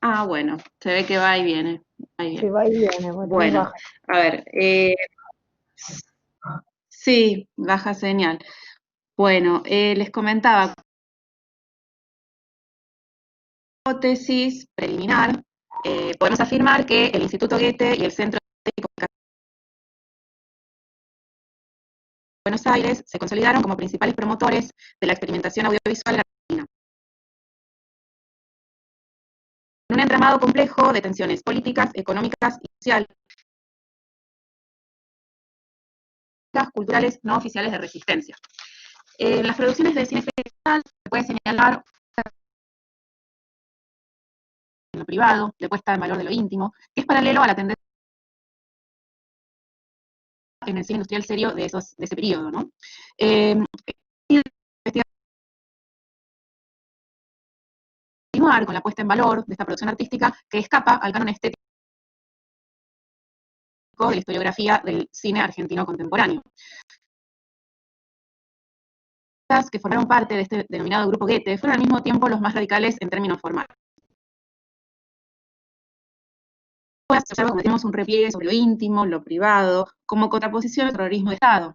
Ah, bueno, se ve que va y viene. Se va y viene. Bueno, a ver, sí, baja señal. Bueno, les comentaba, hipótesis preliminar, podemos afirmar que el Instituto Goethe y el Centro de Buenos Aires se consolidaron como principales promotores de la experimentación audiovisual en Argentina. En un entramado complejo de tensiones políticas, económicas y sociales, culturales no oficiales de resistencia. En las producciones de cine experimental se puede señalar en lo privado, de puesta en valor de lo íntimo, que es paralelo a la tendencia en el cine industrial serio de ese periodo, ¿no? Continuar con la puesta en valor de esta producción artística que escapa al canon estético de la historiografía del cine argentino contemporáneo. Las que formaron parte de este denominado grupo Goethe fueron al mismo tiempo los más radicales en términos formales. Pues cometimos un repliegue sobre lo íntimo, lo privado, como contraposición al terrorismo de Estado.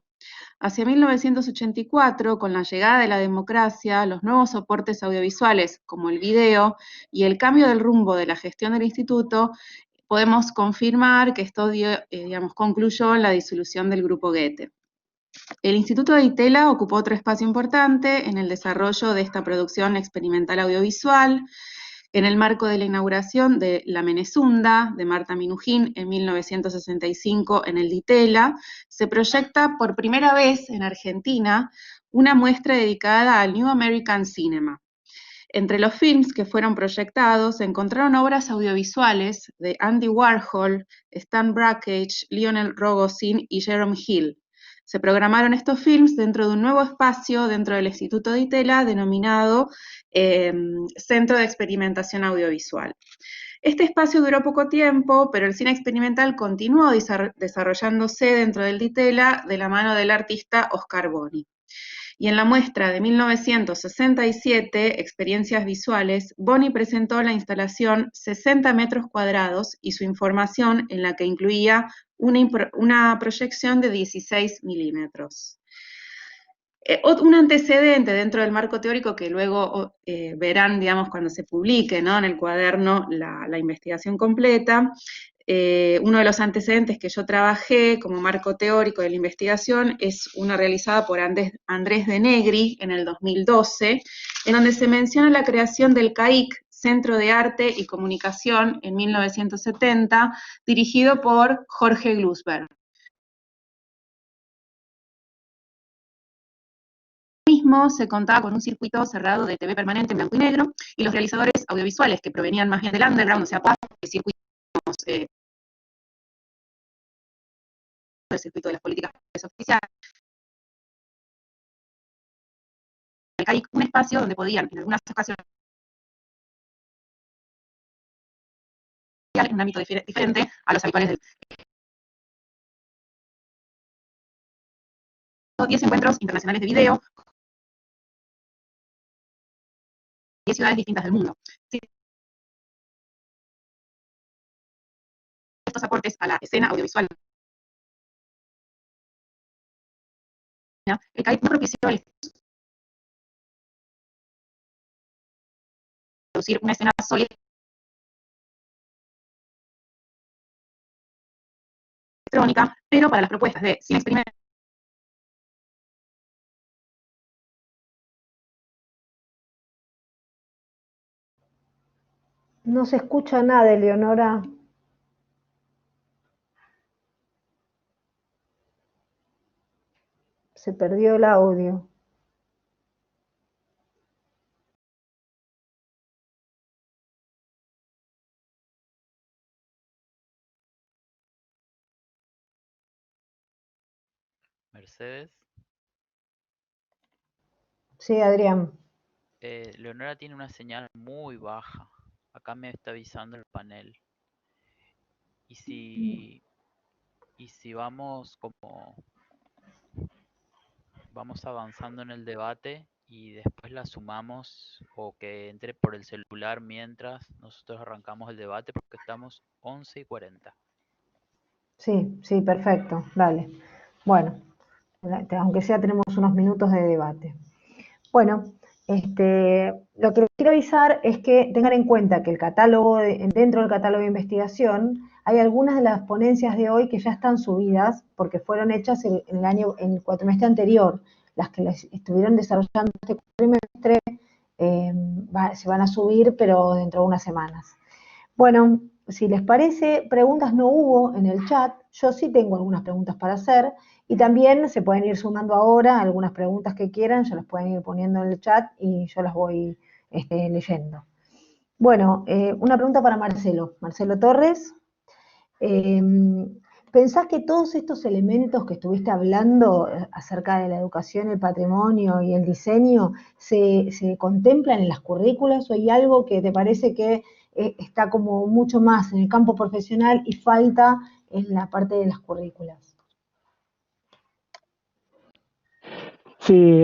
Hacia 1984, con la llegada de la democracia, los nuevos soportes audiovisuales, como el video, y el cambio del rumbo de la gestión del instituto, podemos confirmar que esto concluyó en la disolución del grupo Goethe. El Instituto de Itela ocupó otro espacio importante en el desarrollo de esta producción experimental audiovisual, en el marco de la inauguración de La Menezunda, de Marta Minujín, en 1965 en el Ditela, se proyecta por primera vez en Argentina una muestra dedicada al New American Cinema. Entre los films que fueron proyectados se encontraron obras audiovisuales de Andy Warhol, Stan Brakhage, Lionel Rogozin y Jerome Hill. Se programaron estos films dentro de un nuevo espacio dentro del Instituto de Itela denominado Centro de Experimentación Audiovisual. Este espacio duró poco tiempo, pero el cine experimental continuó desarrollándose dentro del Ditela de la mano del artista Oscar Boni. Y en la muestra de 1967, Experiencias Visuales, Boni presentó la instalación 60 metros cuadrados y su información, en la que incluía una proyección de 16 milímetros. Un antecedente dentro del marco teórico que luego verán, digamos, cuando se publique, ¿no?, en el cuaderno la investigación completa. Uno de los antecedentes que yo trabajé como marco teórico de la investigación es uno realizado por Andrés de Negri en el 2012, en donde se menciona la creación del CAIC, Centro de Arte y Comunicación, en 1970, dirigido por Jorge Glusberg. Mismo se contaba con un circuito cerrado de TV permanente en blanco y negro, y los realizadores audiovisuales que provenían más bien del underground, o sea, el circuito, el circuito de las políticas oficiales, hay un espacio donde podían, en algunas ocasiones, en un ámbito diferente a los habituales del 10 encuentros internacionales de video, 10 ciudades distintas del mundo. Sí. Estos aportes a la escena audiovisual, el CAIC no propició producir una escena sólida electrónica, pero para las propuestas de cine experimental, No se escucha nada, Eleonora. Se perdió el audio. Mercedes. Sí, Adrián. Leonora tiene una señal muy baja. Acá me está avisando el panel. Y si vamos avanzando en el debate y después la sumamos o que entre por el celular mientras nosotros arrancamos el debate, porque estamos 11:40. Sí, sí, perfecto, dale. Bueno, aunque sea tenemos unos minutos de debate. Bueno, lo que les quiero avisar es que tengan en cuenta que el catálogo, dentro del catálogo de investigación, hay algunas de las ponencias de hoy que ya están subidas porque fueron hechas en el cuatrimestre anterior. Las que las estuvieron desarrollando este cuatrimestre se van a subir, pero dentro de unas semanas. Bueno, si les parece, preguntas no hubo en el chat. Yo sí tengo algunas preguntas para hacer y también se pueden ir sumando ahora algunas preguntas que quieran, ya las pueden ir poniendo en el chat y yo las voy leyendo. Bueno, una pregunta para Marcelo. Marcelo Torres. ¿Pensás que todos estos elementos que estuviste hablando acerca de la educación, el patrimonio y el diseño se contemplan en las currículas o hay algo que te parece que está como mucho más en el campo profesional y falta en la parte de las currículas? Sí,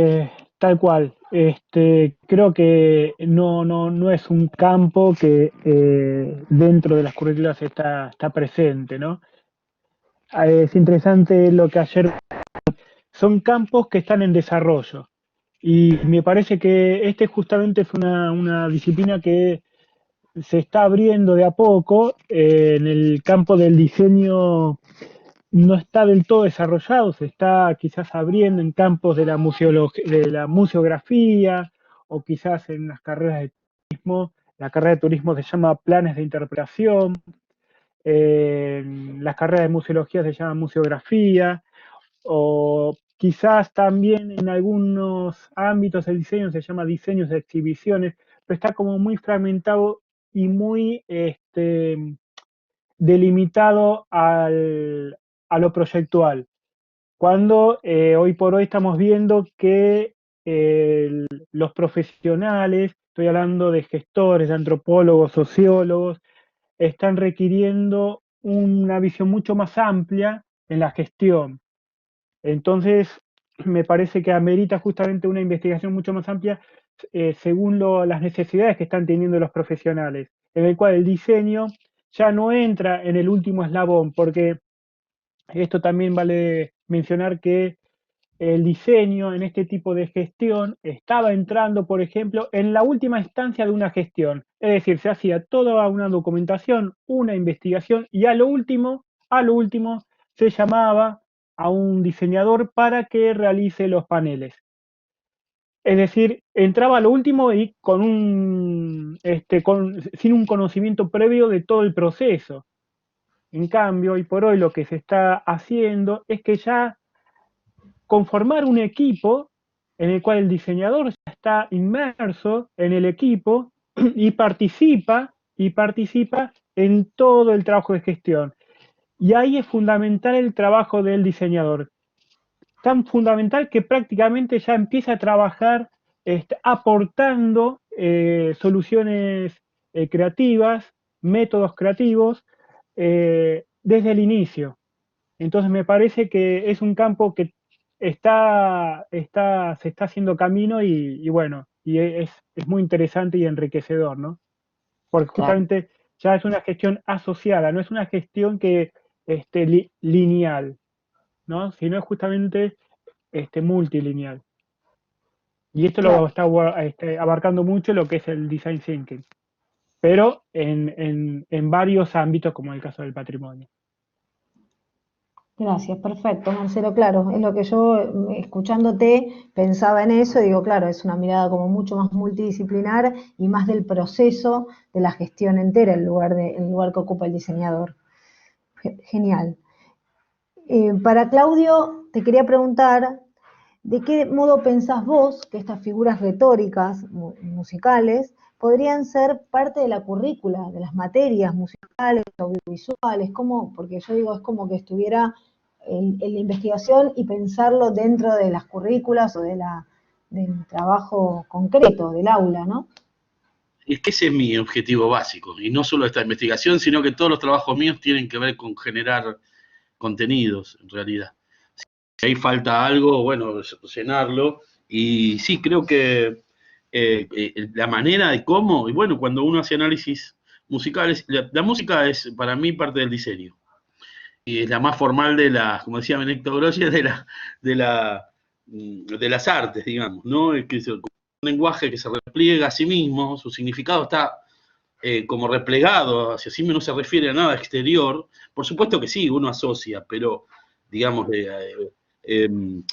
tal cual. Creo que no es un campo que dentro de las currículas está presente, ¿no? Es interesante lo que ayer... Son campos que están en desarrollo y me parece que justamente es una disciplina que se está abriendo de a poco. En el campo del diseño no está del todo desarrollado, se está quizás abriendo en campos de la museografía o quizás en las carreras de turismo. La carrera de turismo se llama planes de interpretación, las carreras de museología se llama museografía, o quizás también en algunos ámbitos del diseño se llama diseños de exhibiciones, pero está como muy fragmentado y muy delimitado a lo proyectual. Cuando hoy por hoy estamos viendo que los profesionales, estoy hablando de gestores, de antropólogos, sociólogos, están requiriendo una visión mucho más amplia en la gestión. Entonces, me parece que amerita justamente una investigación mucho más amplia según las necesidades que están teniendo los profesionales, en el cual el diseño ya no entra en el último eslabón, porque esto también vale mencionar que el diseño en este tipo de gestión estaba entrando, por ejemplo, en la última instancia de una gestión. Es decir, se hacía toda una documentación, una investigación, y a lo último se llamaba a un diseñador para que realice los paneles. Es decir, entraba a lo último y sin un conocimiento previo de todo el proceso. En cambio, hoy por hoy lo que se está haciendo es que ya conformar un equipo en el cual el diseñador ya está inmerso en el equipo y participa en todo el trabajo de gestión. Y ahí es fundamental el trabajo del diseñador. Tan fundamental que prácticamente ya empieza a trabajar aportando soluciones creativas, métodos creativos, desde el inicio. Entonces me parece que es un campo que se está haciendo camino y bueno, y es muy interesante y enriquecedor, ¿no? Porque justamente ya es una gestión asociada, no es una gestión que lineal, ¿no? Sino es justamente multilineal. Y esto lo está abarcando mucho lo que es el design thinking, pero en varios ámbitos, como en el caso del patrimonio. Gracias, perfecto, Marcelo, claro, es lo que yo, escuchándote, pensaba en eso, digo, claro, es una mirada como mucho más multidisciplinar y más del proceso de la gestión entera, el lugar que ocupa el diseñador. Genial. Para Claudio, te quería preguntar, ¿de qué modo pensás vos que estas figuras retóricas musicales podrían ser parte de la currícula, de las materias musicales, audiovisuales? ¿Cómo? Porque yo digo, es como que estuviera en la investigación y pensarlo dentro de las currículas o del trabajo concreto del aula, ¿no? Es que ese es mi objetivo básico, y no solo esta investigación, sino que todos los trabajos míos tienen que ver con generar contenidos, en realidad. Si ahí falta algo, bueno, llenarlo, y sí, creo que la manera de cómo, y bueno, cuando uno hace análisis musicales, la música es para mí parte del diseño, y es la más formal de la, como decía Benedetto Grossi, de las artes, digamos, ¿no? Es que es un lenguaje que se repliega a sí mismo, su significado está como replegado hacia sí mismo, no se refiere a nada exterior. Por supuesto que sí, uno asocia, pero digamos, le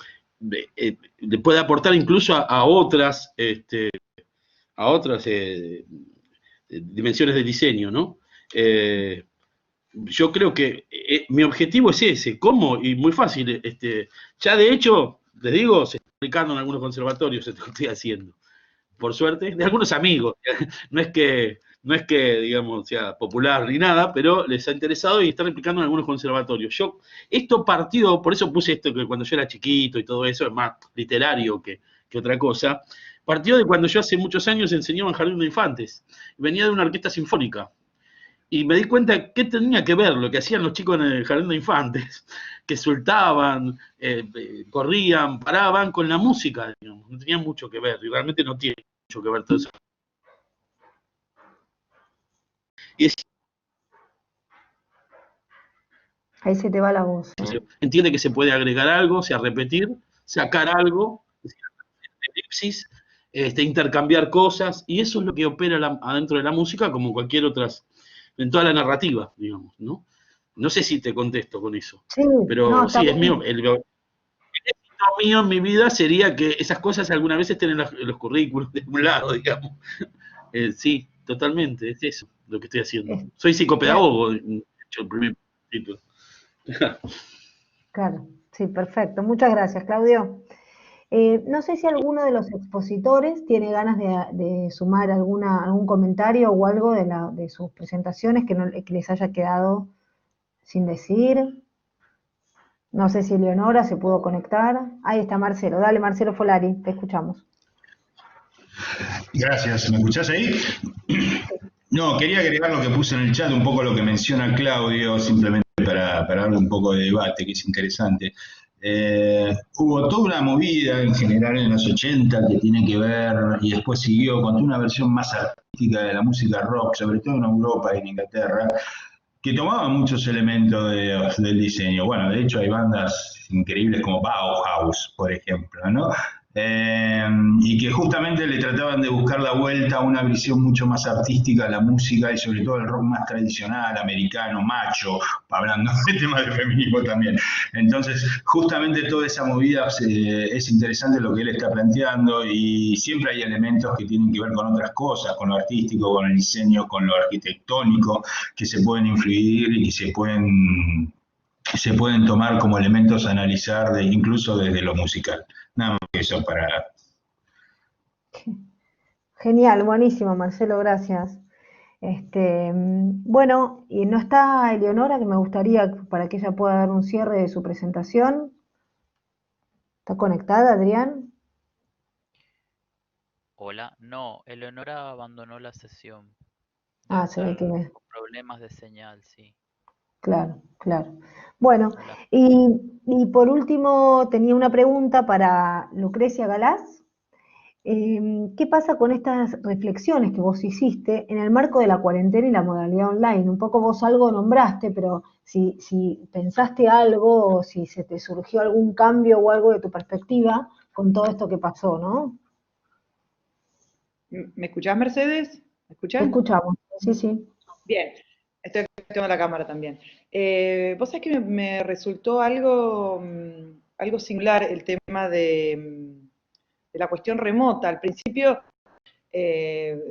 puede aportar incluso a otras dimensiones del diseño, ¿no? Yo creo que mi objetivo es ese. ¿Cómo? Y muy fácil. Ya de hecho, les digo, se está aplicando en algunos conservatorios esto que estoy haciendo. Por suerte, de algunos amigos. No es que digamos, sea popular ni nada, pero les ha interesado y están aplicando en algunos conservatorios. Esto partió, por eso puse esto que cuando yo era chiquito y todo eso, es más literario que otra cosa, partió de cuando yo hace muchos años enseñaba en Jardín de Infantes. Venía de una orquesta sinfónica. Y me di cuenta que tenía que ver lo que hacían los chicos en el Jardín de Infantes, que soltaban, corrían, paraban con la música, digamos. No tenía mucho que ver, y realmente no tiene mucho que ver todo eso. Y ahí se te va la voz. Entiende que se puede agregar algo, o sea, repetir, sacar algo, elipsis, intercambiar cosas, y eso es lo que opera adentro de la música como cualquier otra, en toda la narrativa, digamos, ¿no? No sé si te contesto con eso, sí, pero no, sí, es mío. El éxito mío en mi vida sería que esas cosas alguna vez estén en los currículos de un lado, digamos. Sí, totalmente, es eso lo que estoy haciendo. Soy psicopedagogo, de hecho, el primer título. Claro, sí, perfecto. Muchas gracias, Claudio. No sé si alguno de los expositores tiene ganas de sumar algún comentario o algo de sus presentaciones que les haya quedado sin decir. No sé si Leonora se pudo conectar. Ahí está Marcelo. Dale, Marcelo Folari, te escuchamos. Gracias. ¿Me escuchás ahí? No, quería agregar lo que puse en el chat, un poco lo que menciona Claudio, simplemente para darle un poco de debate, que es interesante. Hubo toda una movida en general en los 80 que tiene que ver, y después siguió con una versión más artística de la música rock, sobre todo en Europa y en Inglaterra, que tomaban muchos elementos del diseño. Bueno, de hecho hay bandas increíbles como Bauhaus, por ejemplo, ¿no? Y que justamente le trataban de buscar la vuelta a una visión mucho más artística de la música y sobre todo el rock más tradicional, americano, macho, hablando de temas de feminismo también. Entonces, justamente toda esa movida es interesante lo que él está planteando y siempre hay elementos que tienen que ver con otras cosas, con lo artístico, con el diseño, con lo arquitectónico, que se pueden influir y se pueden tomar como elementos a analizar incluso desde lo musical. Nada más que eso para... Genial, buenísimo, Marcelo, gracias. Bueno, y no está Eleonora, que me gustaría para que ella pueda dar un cierre de su presentación. ¿Está conectada, Adrián? Hola, no, Eleonora abandonó la sesión. Ah, Debe se ve estar que... con problemas de señal, sí. Claro, claro. Bueno, Hola. y por último tenía una pregunta para Lucrecia Galás. ¿Qué pasa con estas reflexiones que vos hiciste en el marco de la cuarentena y la modalidad online? Un poco vos algo nombraste, pero si pensaste algo o si se te surgió algún cambio o algo de tu perspectiva con todo esto que pasó, ¿no? ¿Me escuchás, Mercedes? ¿Me Te escuchan? escuchamos, sí, sí. Bien, estoy activando la cámara también. Vos sabés que me resultó algo, algo singular el tema de la cuestión remota. Al principio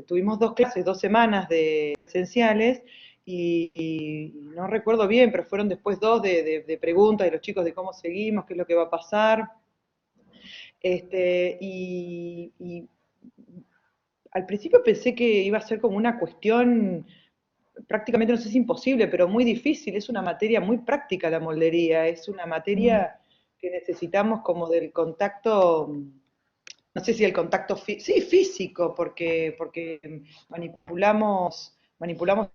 tuvimos 2 clases, 2 semanas de esenciales y no recuerdo bien, pero fueron después 2 de preguntas de los chicos de cómo seguimos, qué es lo que va a pasar. Y al principio pensé que iba a ser como una cuestión prácticamente, no sé si imposible, pero muy difícil. Es una materia muy práctica la moldería, es una materia que necesitamos como del contacto, no sé si el contacto sí, físico, porque manipulamos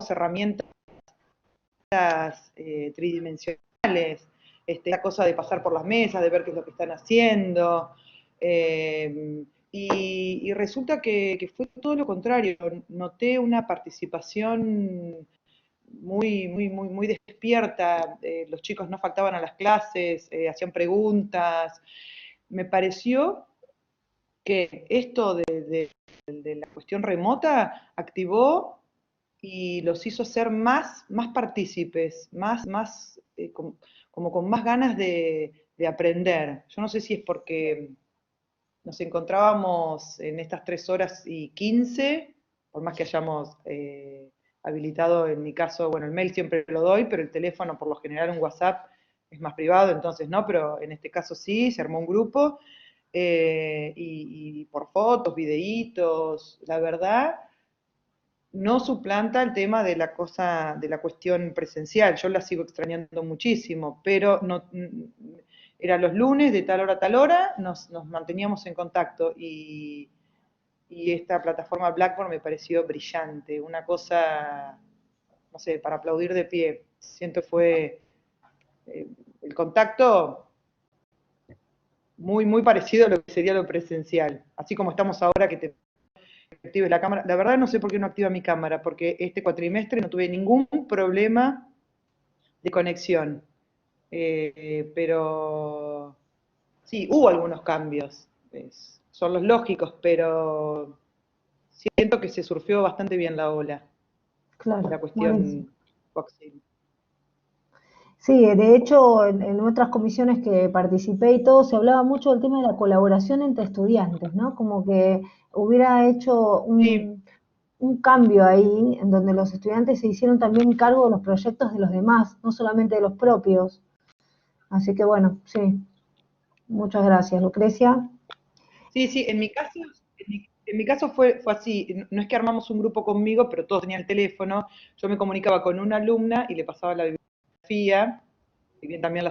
herramientas tridimensionales, la cosa de pasar por las mesas, de ver qué es lo que están haciendo. Y resulta que fue todo lo contrario. Noté una participación muy despierta. Los chicos no faltaban a las clases, hacían preguntas. Me pareció que esto de la cuestión remota activó y los hizo ser más partícipes, como con más ganas de aprender. Yo no sé si es porque nos encontrábamos en estas 3 horas y 15, por más que hayamos habilitado, en mi caso, bueno, el mail siempre lo doy, pero el teléfono, por lo general, un WhatsApp es más privado, entonces no, pero en este caso sí, se armó un grupo, y por fotos, videitos, la verdad, no suplanta el tema de la cosa, de la cuestión presencial. Yo la sigo extrañando muchísimo, pero no, era los lunes de tal hora a tal hora, nos manteníamos en contacto y esta plataforma Blackboard me pareció brillante, una cosa, no sé, para aplaudir de pie. Siento que fue el contacto muy parecido a lo que sería lo presencial, así como estamos ahora que te active la cámara. La verdad no sé por qué no activa mi cámara, porque este cuatrimestre no tuve ningún problema de conexión. Pero sí, hubo algunos cambios. Son los lógicos, pero siento que se surfeó bastante bien la ola, Claro, la buenísimo. cuestión Coxil. Sí, de hecho, en otras comisiones que participé y todo, se hablaba mucho del tema de la colaboración entre estudiantes, ¿no? Como que hubiera hecho Sí, un cambio ahí, en donde los estudiantes se hicieron también cargo de los proyectos de los demás, no solamente de los propios. Así que bueno, sí, muchas gracias, Lucrecia. sí, en mi caso fue así. No es que armamos un grupo conmigo, pero todos tenían el teléfono. Yo me comunicaba con una alumna y le pasaba la bibliografía, y bien también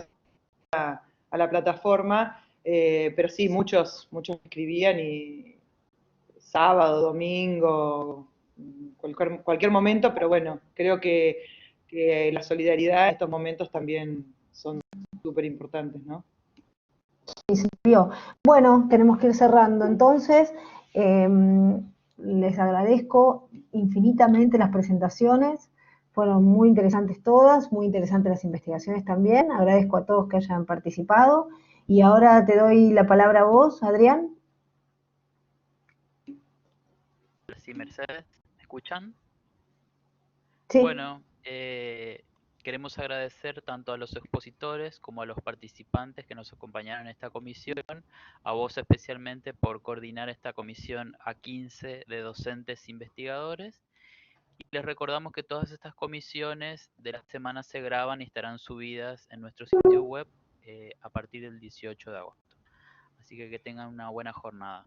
a la plataforma, pero sí, muchos escribían y sábado, domingo, cualquier momento, pero bueno, creo que la solidaridad en estos momentos también son súper importantes, ¿no? Sí, se vio. Bueno, tenemos que ir cerrando. Entonces, les agradezco infinitamente las presentaciones. Fueron muy interesantes todas, muy interesantes las investigaciones también. Agradezco a todos que hayan participado. Y ahora te doy la palabra a vos, Adrián. Sí, Mercedes, ¿me escuchan? Sí. Bueno, queremos agradecer tanto a los expositores como a los participantes que nos acompañaron en esta comisión, a vos especialmente por coordinar esta comisión A15 de docentes investigadores. Y les recordamos que todas estas comisiones de la semana se graban y estarán subidas en nuestro sitio web a partir del 18 de agosto. Así que tengan una buena jornada.